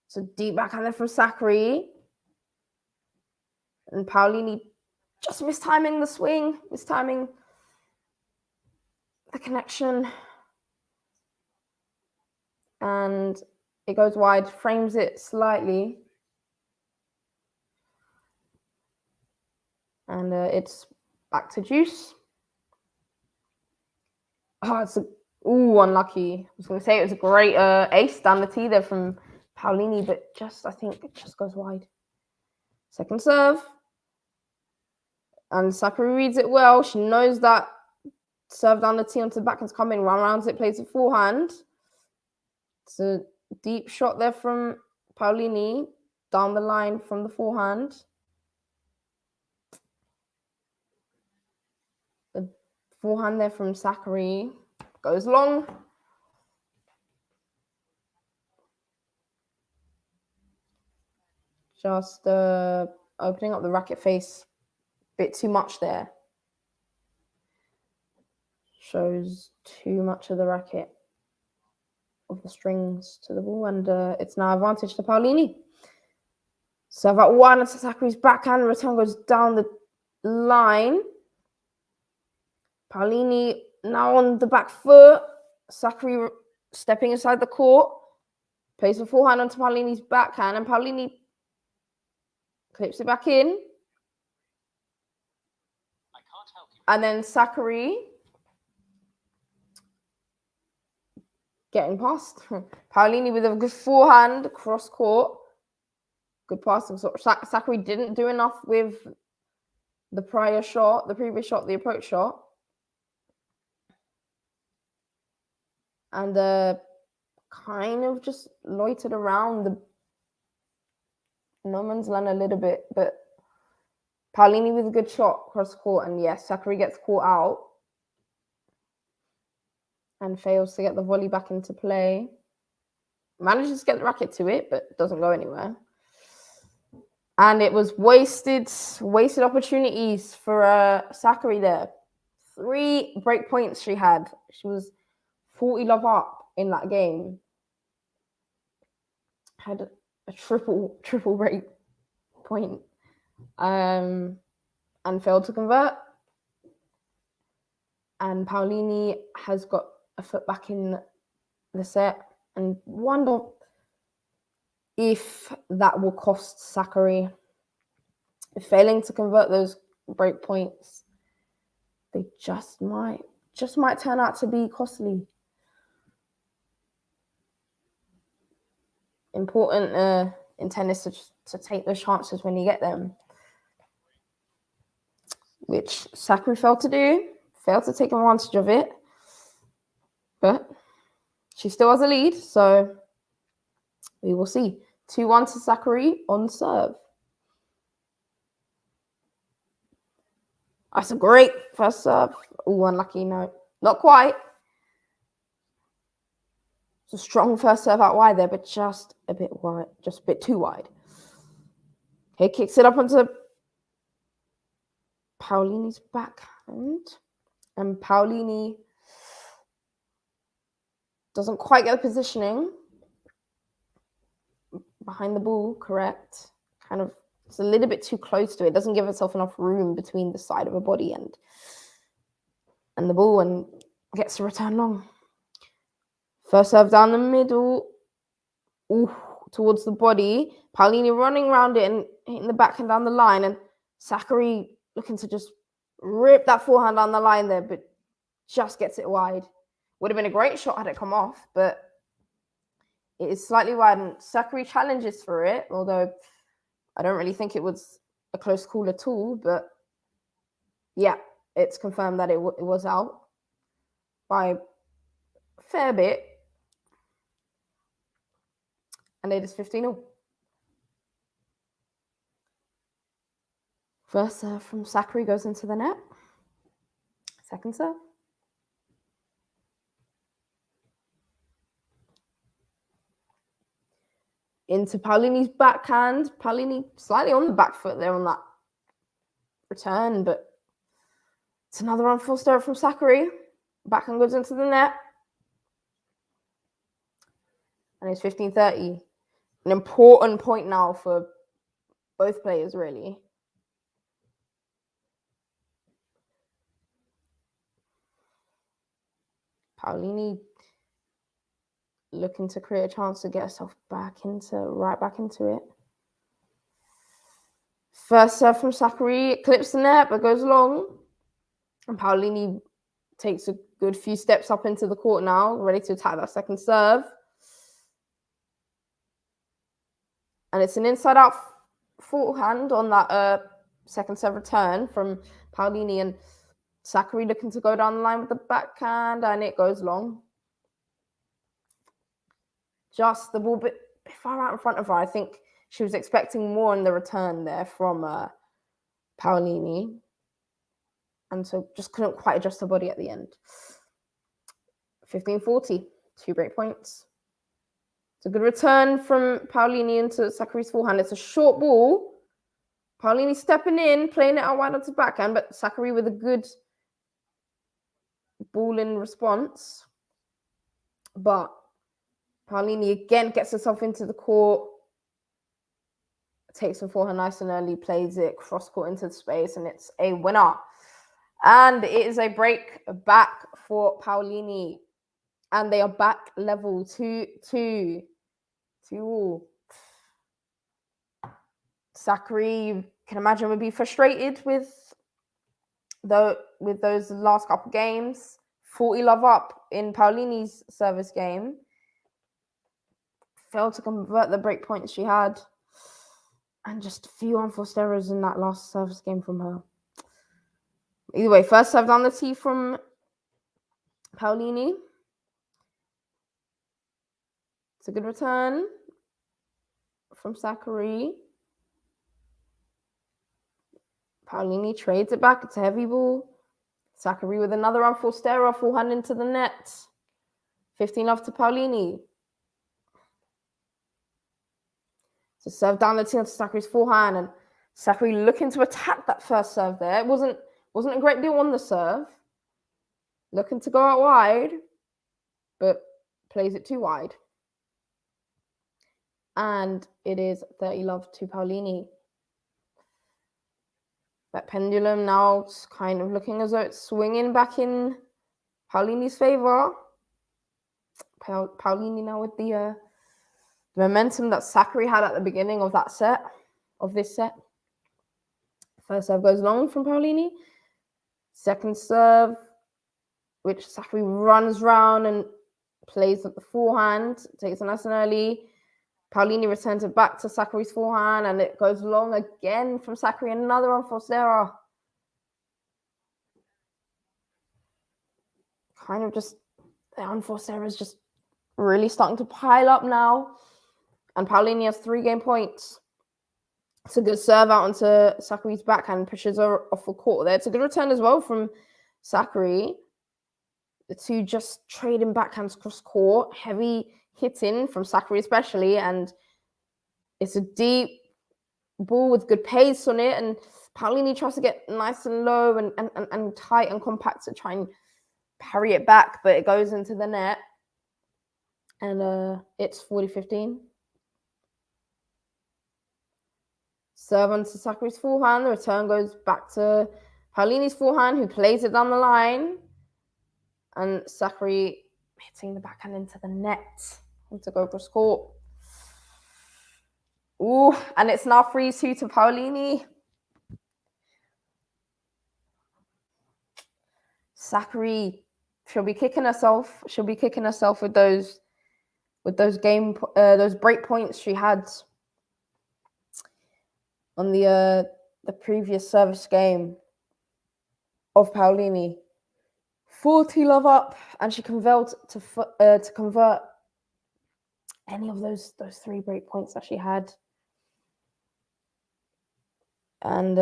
So deep backhand there from Sakkari. And Paolini just mistiming the swing, mistiming the connection. And it goes wide, frames it slightly. And it's back to Juice. Oh, it's unlucky. I was going to say it was a great ace down the tee there from Paolini, but I think it just goes wide. Second serve. And Sakkari reads it well. She knows that serve down the tee onto the backhand's coming, run around it, plays it forehand. It's a deep shot there from Paolini, down the line from the forehand. The forehand there from Sakkari goes long. Just opening up the racket face a bit too much there. Shows too much of the racket, of the strings to the ball, and it's now advantage to Paolini. Serve at one to Sakkari's backhand, return goes down the line. Paolini now on the back foot. Sakkari stepping inside the court. Plays the forehand onto Paolini's backhand, and Paolini clips it back in. And then Sakkari getting past. Paolini with a good forehand, cross court. Good passing. So Sakkari didn't do enough with the previous shot, the approach shot. And kind of just loitered around the no man's land a little bit, but Paolini with a good shot cross court, and yes, Sakkari gets caught out and fails to get the volley back into play. Manages to get the racket to it, but doesn't go anywhere. And it was wasted opportunities for Sakkari there. 3 break points she had. She was 40 love up in that game. Had a triple break point. And failed to convert. And Paolini has got a foot back in the set, and wonder if that will cost Sakkari. Failing to convert those break points, they just might turn out to be costly. Important in tennis to take those chances when you get them, which Sakkari failed to do. Failed to take advantage of it, but she still has a lead, so we will see. 2-1 to Sakkari on serve. That's a great first serve. Unlucky, no. Not quite. It's a strong first serve out wide there, but just a bit wide, just a bit too wide. Okay, kicks it up onto Paolini's backhand. And Paolini doesn't quite get the positioning behind the ball correct. Kind of, it's a little bit too close to it. Doesn't give itself enough room between the side of her body and the ball, and gets to return long. First serve down the middle. Towards the body. Paolini running around it and hitting the backhand down the line, and Sakkari looking to just rip that forehand down the line there, but just gets it wide. Would have been a great shot had it come off, but it is slightly wide, and Sakkari challenges for it, although I don't really think it was a close call at all, but yeah, it's confirmed that it was out by a fair bit, and it is 15-0. First serve from Sakkari goes into the net. Second serve. into Paolini's backhand. Paolini slightly on the back foot there on that return, but it's another unforced error from Sakkari. Backhand goes into the net. And it's 15-30. An important point now for both players, really. Paolini looking to create a chance to get herself right back into it. First serve from Sakkari, clips the net, but goes long. And Paolini takes a good few steps up into the court now, ready to attack that second serve. And it's an inside-out forehand on that second serve return from Paolini, and Sakkari looking to go down the line with the backhand, and it goes long. Just the ball bit far out in front of her. I think she was expecting more in the return there from Paolini, and so just couldn't quite adjust her body at the end. 15-40, 2 break points. It's a good return from Paolini into Sakkari's forehand. It's a short ball. Paolini stepping in, playing it out wide onto backhand, but Sakkari with a good ball in response. But Paolini again gets herself into the court, takes the forehand nice and early, plays it cross court into the space, and it's a winner. And it is a break back for Paolini. And they are back level 2-2. Sakkari, you can imagine, would be frustrated with those last couple games. 40 love up in Paolini's service game. Failed to convert the break points she had. And just a few unforced errors in that last service game from her. Either way, first serve down the tee from Paolini. It's a good return from Sakkari. Paolini trades it back. It's a heavy ball. Sakkari with another unforced error, forehand into the net. 15 off to Paolini. So serve down the tee onto Sakkari's forehand, and Sakkari looking to attack that first serve there. It wasn't a great deal on the serve. Looking to go out wide, but plays it too wide. And it is 30 love to Paolini. That pendulum now kind of looking as though it's swinging back in Paolini's favor. Paolini now with the momentum that Sakkari had at the beginning of this set. First serve goes long from Paolini. Second serve, which Sakkari runs round and plays at the forehand, takes it nice and early. Paolini returns it back to Sakkari's forehand, and it goes long again from Sakkari. Another unforced error. Kind of just, the unforced error is just really starting to pile up now. And Paolini has 3 game points. It's a good serve out onto Sakkari's backhand, pushes her off the court there. It's a good return as well from Sakkari. The two just trading backhands cross court. Heavy hitting from Sakkari especially, and it's a deep ball with good pace on it, and Paolini tries to get nice and low and tight and compact to try and parry it back, but it goes into the net, and it's 40-15. Serve onto Sakkari's forehand. The return goes back to Paolini's forehand, who plays it down the line, and Sakkari hitting the backhand into the net to go cross court. Ooh, and it's now 3-2 to Paolini. Sakkari, she'll be kicking herself with those break points she had on the previous service game of Paolini. 40 love up, and she can fail to convert any of those 3 break points that she had. And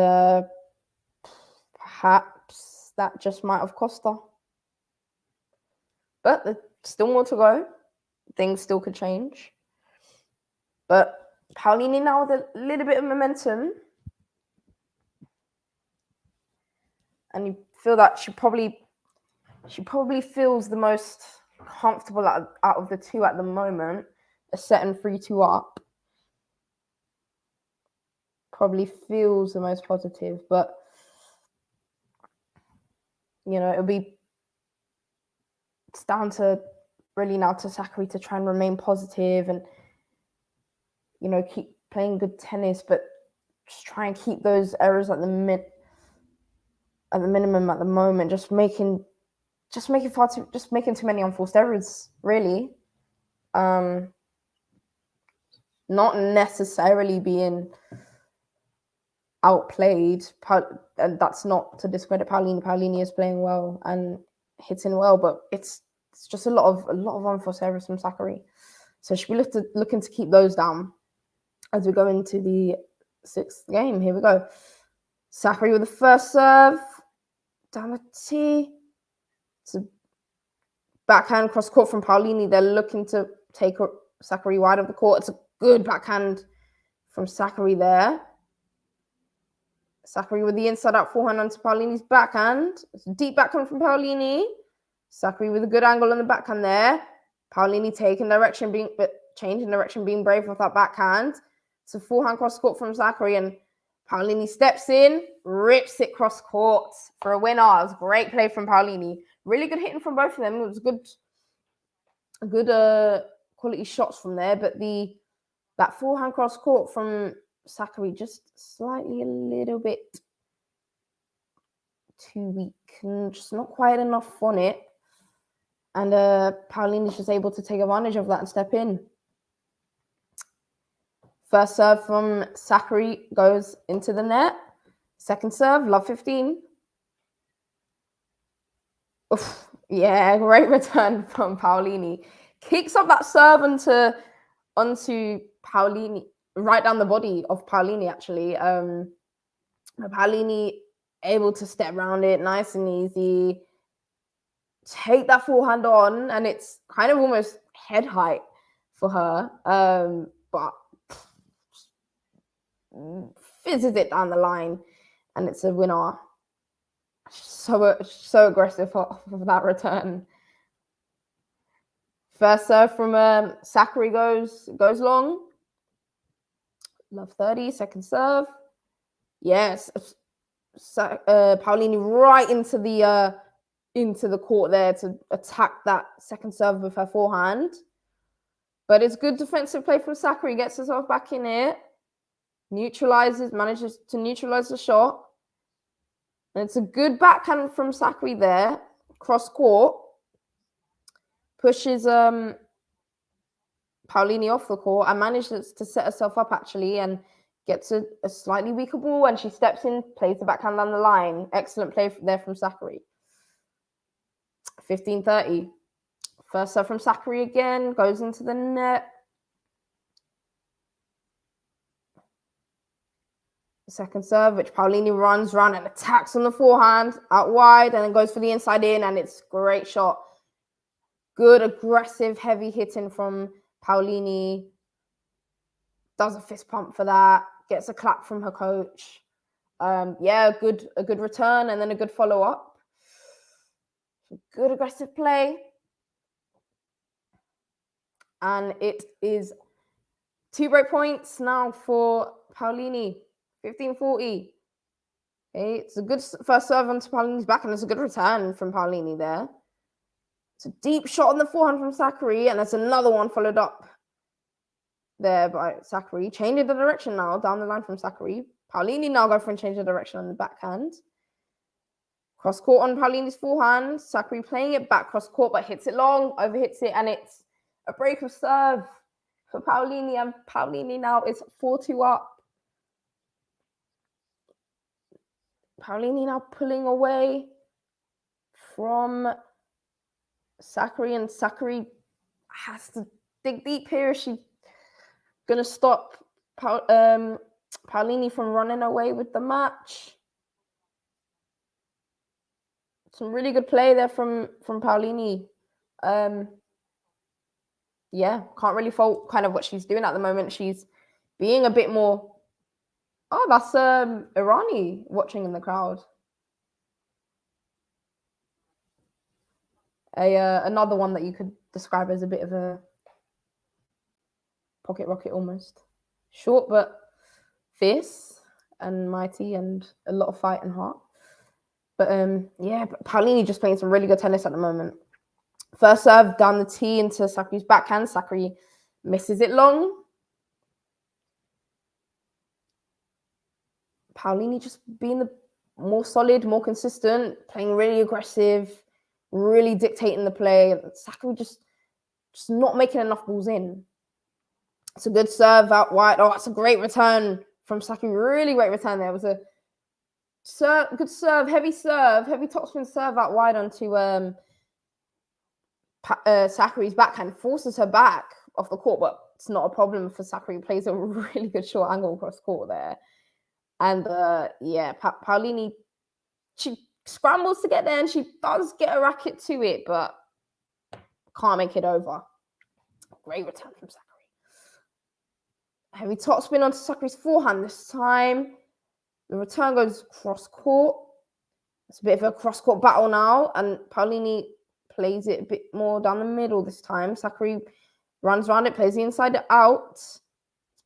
perhaps that just might have cost her. But there's still more to go. Things still could change. But Paolini now with a little bit of momentum. And you feel that she probably feels the most comfortable out of the two at the moment. A setting 3-2 up. Probably feels the most positive, but you know, it's down to really now to Sakkari to try and remain positive and, you know, keep playing good tennis, but just try and keep those errors at the minimum at the moment. Just making too many unforced errors, really. Not necessarily being outplayed, and that's not to discredit Paolini. Paolini is playing well and hitting well, but it's just a lot of unforced errors from Sakkari. So she'll be looking to keep those down as we go into the 6th game. Here we go. Sakkari with the first serve, down the tee. It's a backhand cross court from Paolini. They're looking to take Sakkari wide of the court. It's a good backhand from Sakkari there. Sakkari with the inside-out forehand onto Paolini's backhand. It's a deep backhand from Paolini. Sakkari with a good angle on the backhand there. Paolini changing direction, being brave with that backhand. It's a forehand cross court from Sakkari, and Paolini steps in, rips it cross court for a winner. It was great play from Paolini. Really good hitting from both of them. It was good quality shots from there, but that forehand cross court from Sakkari just slightly a little bit too weak and just not quite enough on it. And Paolini's just able to take advantage of that and step in. First serve from Sakkari goes into the net. Second serve, love 15. Oof, yeah, great return from Paolini. Kicks up that serve onto Paolini, right down the body of Paolini, actually. Paolini able to step around it nice and easy. Take that forehand on, and it's kind of almost head height for her. But fizzes it down the line, and it's a winner. So aggressive for that return. First serve from Sakkari goes long. Love 30. Second serve. Yes. Paolini right into the court there to attack that second serve with her forehand. But it's good defensive play from Sakkari. Gets herself back in it. Manages to neutralize the shot. And it's a good backhand from Sakkari there. Cross court. Pushes Paolini off the court and manages to set herself up, actually, and gets a slightly weaker ball, and she steps in, plays the backhand down the line. Excellent play there from Sakkari. 15-30. First serve from Sakkari again. Goes into the net. Second serve, which Paolini runs around and attacks on the forehand out wide, and then goes for the inside in, and it's a great shot. Good, aggressive, heavy hitting from Paolini. Does a fist pump for that. Gets a clap from her coach. Yeah, a good return and then a good follow-up. Good aggressive play. And it is 2 break points now for Paolini. 15-40. Okay, it's a good first serve onto Paolini's back, and it's a good return from Paolini there. It's a deep shot on the forehand from Sakkari, and there's another one followed up there by Sakkari. Changing the direction now, down the line from Sakkari. Paolini now go for a change of direction on the backhand. Cross court on Paolini's forehand. Sakkari playing it back cross court, but hits it long, overhits it, and it's a break of serve for Paolini, and Paolini now is 4-2 up. Paolini now pulling away from Sakkari, and Sakkari has to dig deep here. Is she going to stop Paolini from running away with the match? Some really good play there from Paolini. Yeah, can't really fault kind of what she's doing at the moment. She's being a bit more. Oh, that's Irani watching in the crowd. Another one that you could describe as a bit of a pocket rocket almost. Short but fierce and mighty and a lot of fight and heart. But Paolini just playing some really good tennis at the moment. First serve down the tee into Sakkari's backhand. Sakkari misses it long. Paolini just being the more solid, more consistent, playing really aggressive, really dictating the play. Sakkari just not making enough balls in. It's a good serve out wide. Oh, it's a great return from Sakkari. Really great return there. It was a good serve, heavy topspin serve out wide onto Sakkari's backhand. Forces her back off the court, but it's not a problem for Sakkari. Plays a really good short angle across court there. And Paolini, she scrambles to get there and she does get a racket to it, but can't make it over. Great return from Sakkari. Heavy topspin onto Sakkari's forehand this time. The return goes cross court. It's a bit of a cross court battle now, and Paolini plays it a bit more down the middle this time. Sakkari runs around it, plays the inside out. It's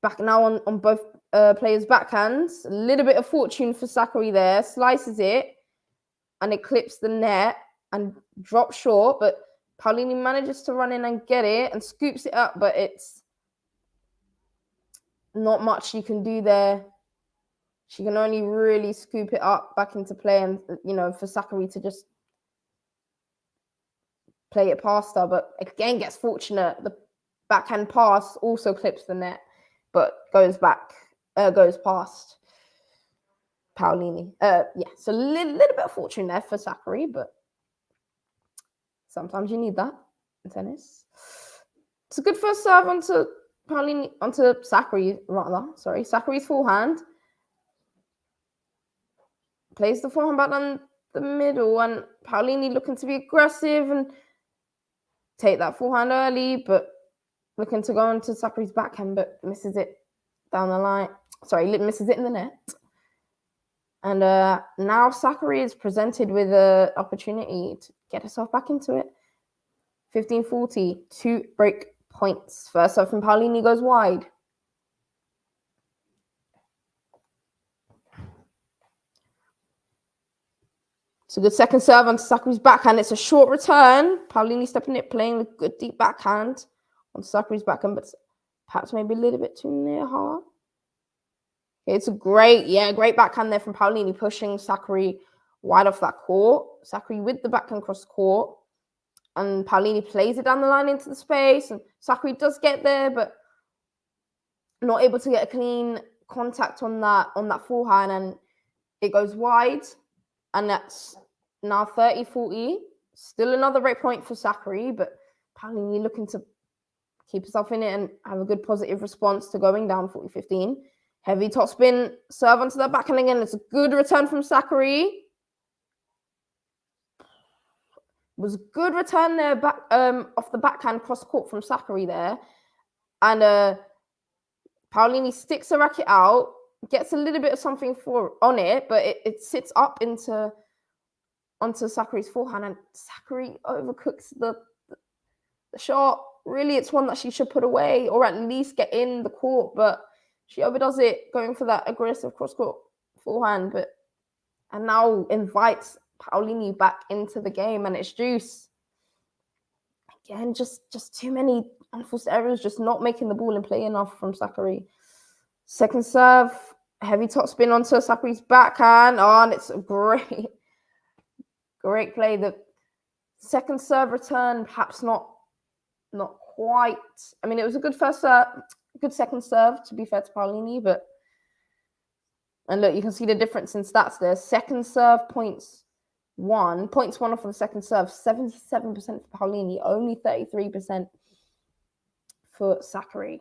back now on both players' backhands. A little bit of fortune for Sakkari there. Slices it, and it clips the net and drops short, but Paolini manages to run in and get it and scoops it up, but it's not much she can do there. She can only really scoop it up back into play and, for Sakkari to just play it past her. But again, gets fortunate. The backhand pass also clips the net, but goes past Paolini. So a little bit of fortune there for Sakkari, but sometimes you need that in tennis. It's a good first serve onto Sakkari, rather. Sorry, Sakkari's forehand. Plays the forehand back down the middle, and Paolini looking to be aggressive and take that forehand early, but looking to go into Sakkari's backhand, but misses it down the line. Sorry, misses it in the net. And now Sakkari is presented with an opportunity to get herself back into it. 15-40, 2 break points. First serve from Paolini goes wide. It's a good second serve onto Sakkari's backhand. It's a short return. Paolini stepping it, playing with good deep backhand on Sakkari's backhand, but perhaps maybe a little bit too near her. Okay, it's a great backhand there from Paolini, pushing Sakkari wide off that court. Sakkari with the backhand cross court, and Paolini plays it down the line into the space, and Sakkari does get there, but not able to get a clean contact on that forehand, and it goes wide. And that's now 30-40. Still another break point for Sakkari, but Paolini looking to keep herself in it and have a good positive response to going down 40-15. Heavy topspin serve onto that backhand again. It's a good return from Sakkari. Was a good return there back off the backhand cross court from Sakkari there. And Paolini sticks the racket out, gets a little bit of something on it, but it sits up onto Sakkari's forehand, and Sakkari overcooks the shot. Really, it's one that she should put away or at least get in the court, but she overdoes it, going for that aggressive cross-court forehand, and now invites Paolini back into the game, and it's juice. Again, just too many unforced errors, just not making the ball in play enough from Sakkari. Second serve, heavy topspin onto Sakkari's backhand. Oh, and it's a great play. The second serve return, perhaps not quite. I mean, it was a good good second serve, to be fair to Paolini, and look, you can see the difference in stats there. Second serve points one off of the second serve, 77% for Paolini, only 33% for Sakkari.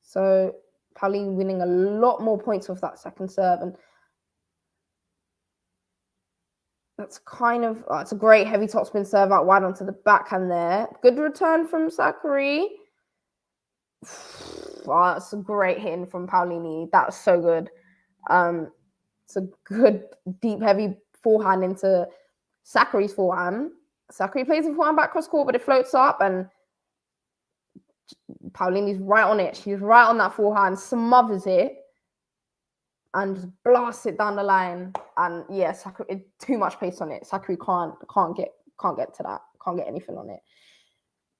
So Paolini winning a lot more points off that second serve, and that's it's a great heavy topspin serve out wide onto the backhand there. Good return from Sakkari. Oh, that's a great hitting from Paolini. That was so good. It's a good, deep, heavy forehand into Sakkari's forehand. Sakkari plays the forehand back cross court, but it floats up, and Paolini's right on it. She's right on that forehand, smothers it, and just blasts it down the line. And yeah, Sakkari, too much pace on it. Sakkari can't get to that. Can't get anything on it.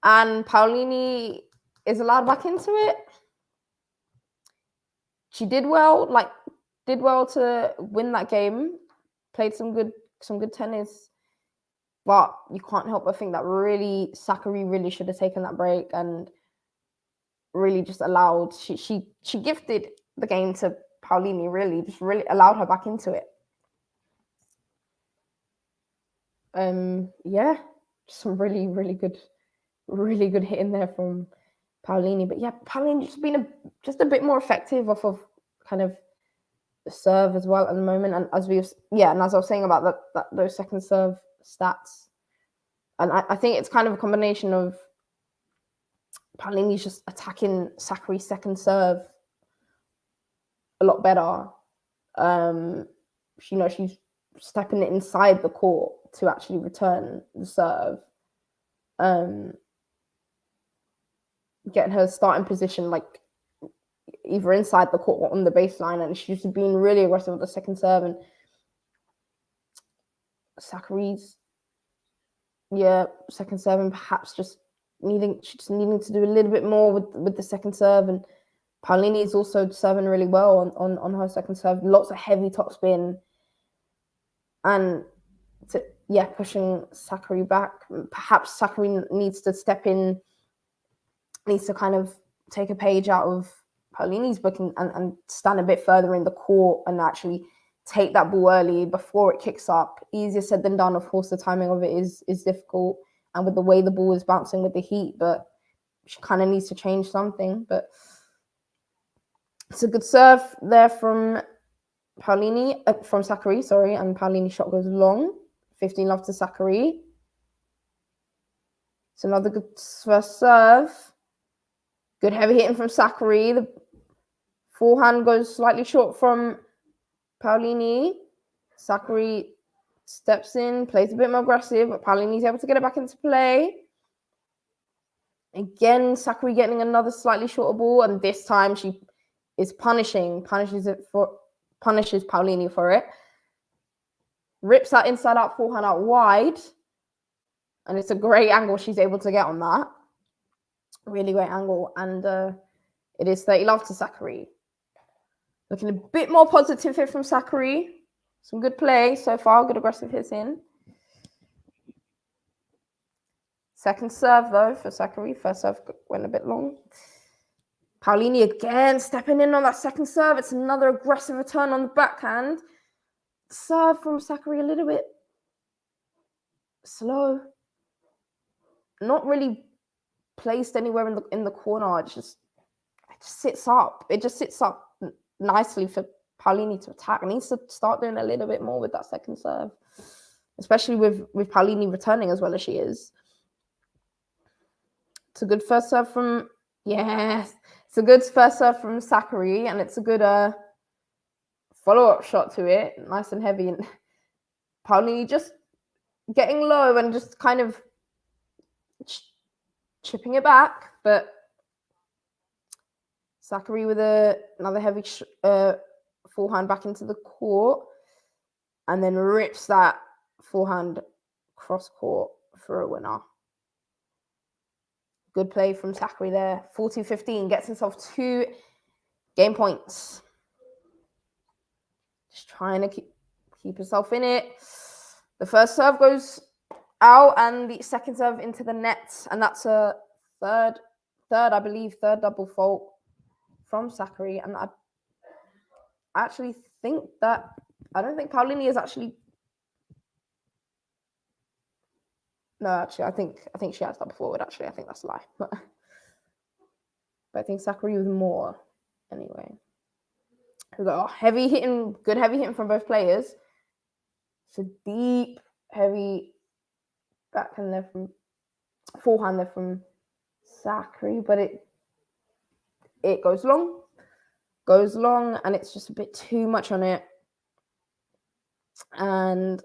And Paolini is allowed back into it. She did well to win that game. Played some good tennis. But you can't help but think that really Sakkari really should have taken that break and really just allowed she gifted the game to Paolini, really just really allowed her back into it. Yeah, some really good hitting there from Paolini. But yeah, Paolini just been a bit more effective off of kind of the serve as well at the moment. And as I was saying about those second serve stats, and I think it's kind of a combination of Paolini's just attacking Sakkari's second serve a lot better. She's stepping it inside the court to actually return the serve. Getting her starting position like either inside the court or on the baseline, and she's been really aggressive with the second serve. And Sakkari's second serve, and perhaps just needing to do a little bit more with the second serve. And Paolini is also serving really well on her second serve. Lots of heavy topspin, and pushing Sakkari back. Perhaps Sakkari needs to step in, needs to kind of take a page out of Paolini's book and stand a bit further in the court and actually take that ball early before it kicks up. Easier said than done. Of course, the timing of it is difficult, and with the way the ball is bouncing with the heat, but she kind of needs to change something. But it's a good serve there from Sakkari, sorry, and Paolini shot goes long. 15-love to Sakkari. It's another good first serve. Good heavy hitting from Sakkari. The forehand goes slightly short from Paolini. Sakkari steps in, plays a bit more aggressive, but Paolini's able to get it back into play. Again, Sakkari getting another slightly shorter ball, and this time she is punishes Paolini for it. Rips that inside out forehand out wide, and it's a great angle she's able to get on that. Really great angle, and it is 30-love to Sakkari. Looking a bit more positive here from Sakkari. Some good play so far, good aggressive hits in. Second serve, though, for Sakkari. First serve went a bit long. Paolini again stepping in on that second serve. It's another aggressive return on the backhand. Serve from Sakkari a little bit slow. Not really placed anywhere in the corner. It just sits up. It just sits up nicely for Paolini to attack. Needs to start doing a little bit more with that second serve, especially with Paolini returning as well as she is. It's a good first serve from Sakkari, and it's a good follow-up shot to it, nice and heavy. And Paolini just getting low and just kind of chipping it back, but Sakkari with another heavy forehand back into the court, and then rips that forehand cross court for a winner. Good play from Sakkari there. 14-15, gets himself 2 game points. Just trying to keep himself in it. The first serve goes out, and the second serve into the net, and that's a third double fault from Sakkari. And I actually think that I don't think Paolini is actually. No, actually, I think she has double forward. Actually, I think that's a lie, but I think Sakkari was more anyway. We got heavy hitting, good heavy hitting from both players. It's a deep, heavy backhand there from forehand there from Sakkari, but it goes long, and it's just a bit too much on it. And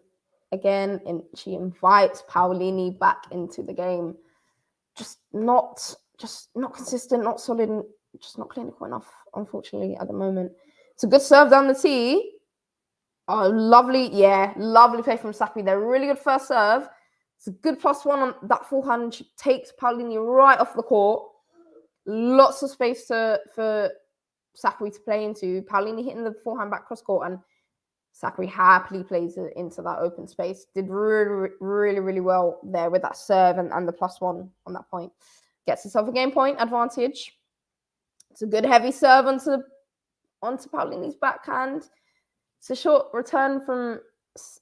again, she invites Paolini back into the game. Just not consistent, not solid, just not clinical enough, unfortunately, at the moment. It's a good serve down the tee. Oh, lovely play from Sakkari. They're really good first serve. It's a good +1 on that forehand. She takes Paolini right off the court. Lots of space for Sakkari to play into. Paolini hitting the forehand back cross court, and Sakkari happily plays it into that open space. Did really, really, really well there with that serve and the +1 on that point. Gets herself a game point advantage. It's a good heavy serve onto Paolini's backhand. It's a short return from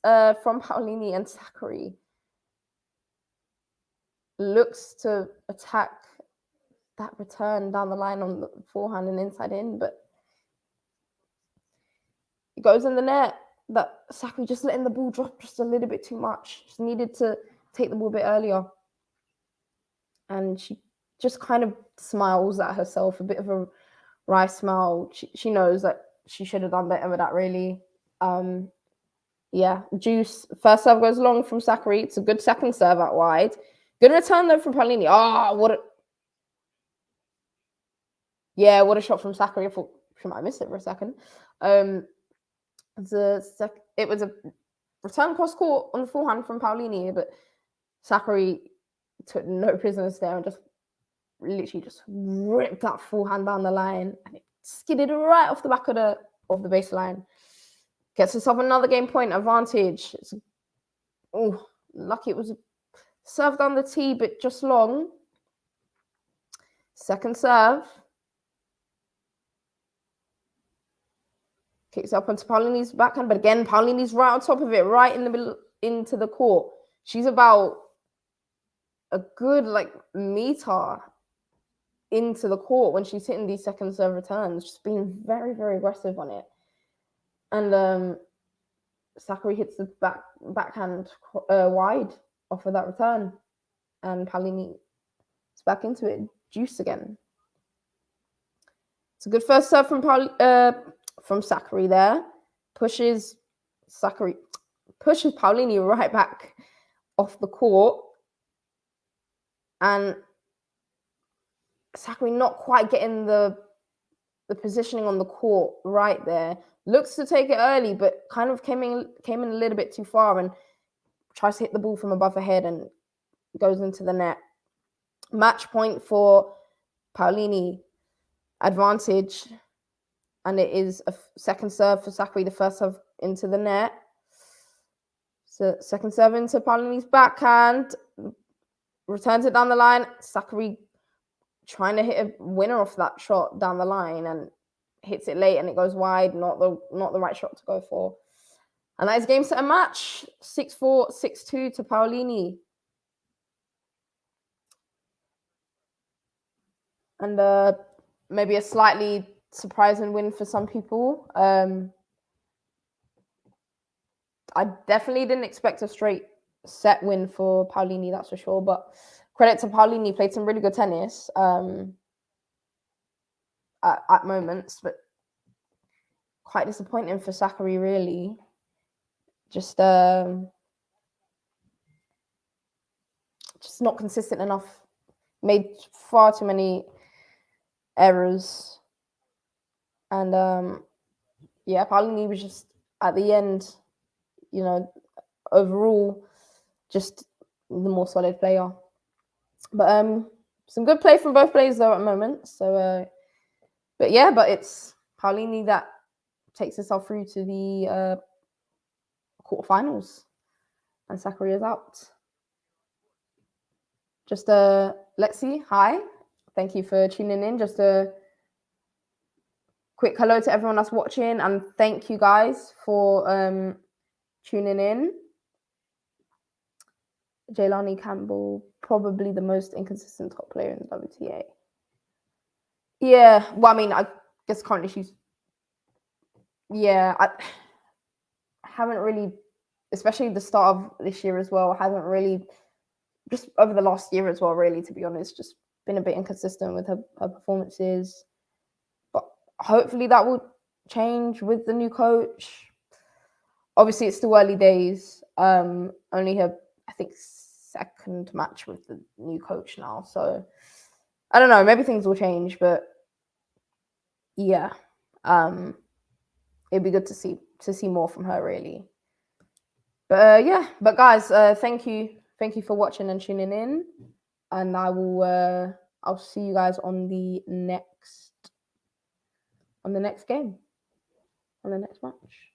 Paolini, and Sakkari looks to attack that return down the line on the forehand and inside in, but it goes in the net. That Sakkari just letting the ball drop just a little bit too much. She needed to take the ball a bit earlier. And she just kind of smiles at herself, a bit of a wry smile. She knows that she should have done better with that, really. Juice. First serve goes long from Sakkari. It's a good second serve out wide. Good return, though, from Paolini. What a shot from Sakkari. I thought she might have missed it for a second. It was a return cross court on the forehand from Paolini, but Sakkari took no prisoners there and just literally just ripped that forehand down the line, and it skidded right off the back of the baseline. Gets herself another game point advantage. Lucky it was a serve down the tee, but just long. Second serve. Kicks up onto Paolini's backhand, but again, Paolini's right on top of it, right in the middle into the court. She's about a good meter into the court when she's hitting these second serve returns, just being very, very aggressive on it. And Sakkari hits the backhand wide off of that return, and Paolini is back into it, juice again. It's a good first serve from Sakkari there. Pushes Paolini right back off the court, and Sakkari not quite getting the positioning on the court right there. Looks to take it early, but kind of came in a little bit too far and tries to hit the ball from above her head and goes into the net. Match point for Paolini. Advantage. And it is a second serve for Sakkari, the first serve into the net. So second serve into Paolini's backhand. Returns it down the line. Sakkari trying to hit a winner off that shot down the line and hits it late, and it goes wide. Not the right shot to go for. And that is game, set, and match. 6-4, 6-2 to Paolini. And maybe a slightly surprising win for some people. I definitely didn't expect a straight set win for Paolini, that's for sure. But credit to Paolini, played some really good tennis at moments, but quite disappointing for Sakkari, really. Just not consistent enough. Made far too many errors. And Paolini was just at the end, overall, just the more solid player. But some good play from both players though at the moment. So, but it's Paolini that takes herself through to the quarterfinals, and Sakkari is out. Just Lexi, hi. Thank you for tuning in. Just a quick hello to everyone that's watching, and thank you guys for tuning in. Jaylani Campbell, probably the most inconsistent top player in the WTA. Yeah, well, I mean, I guess currently she's... Yeah, I haven't really, especially the start of this year as well, hasn't really, just over the last year as well, really, to be honest, just been a bit inconsistent with her performances. hopefully that will change with the new coach. Obviously, it's still early days. Only her, I think, second match with the new coach now. So I don't know. Maybe things will change, but yeah, it'd be good to see more from her, really. But yeah, but guys, thank you for watching and tuning in, and I'll see you guys on the next game, on the next match.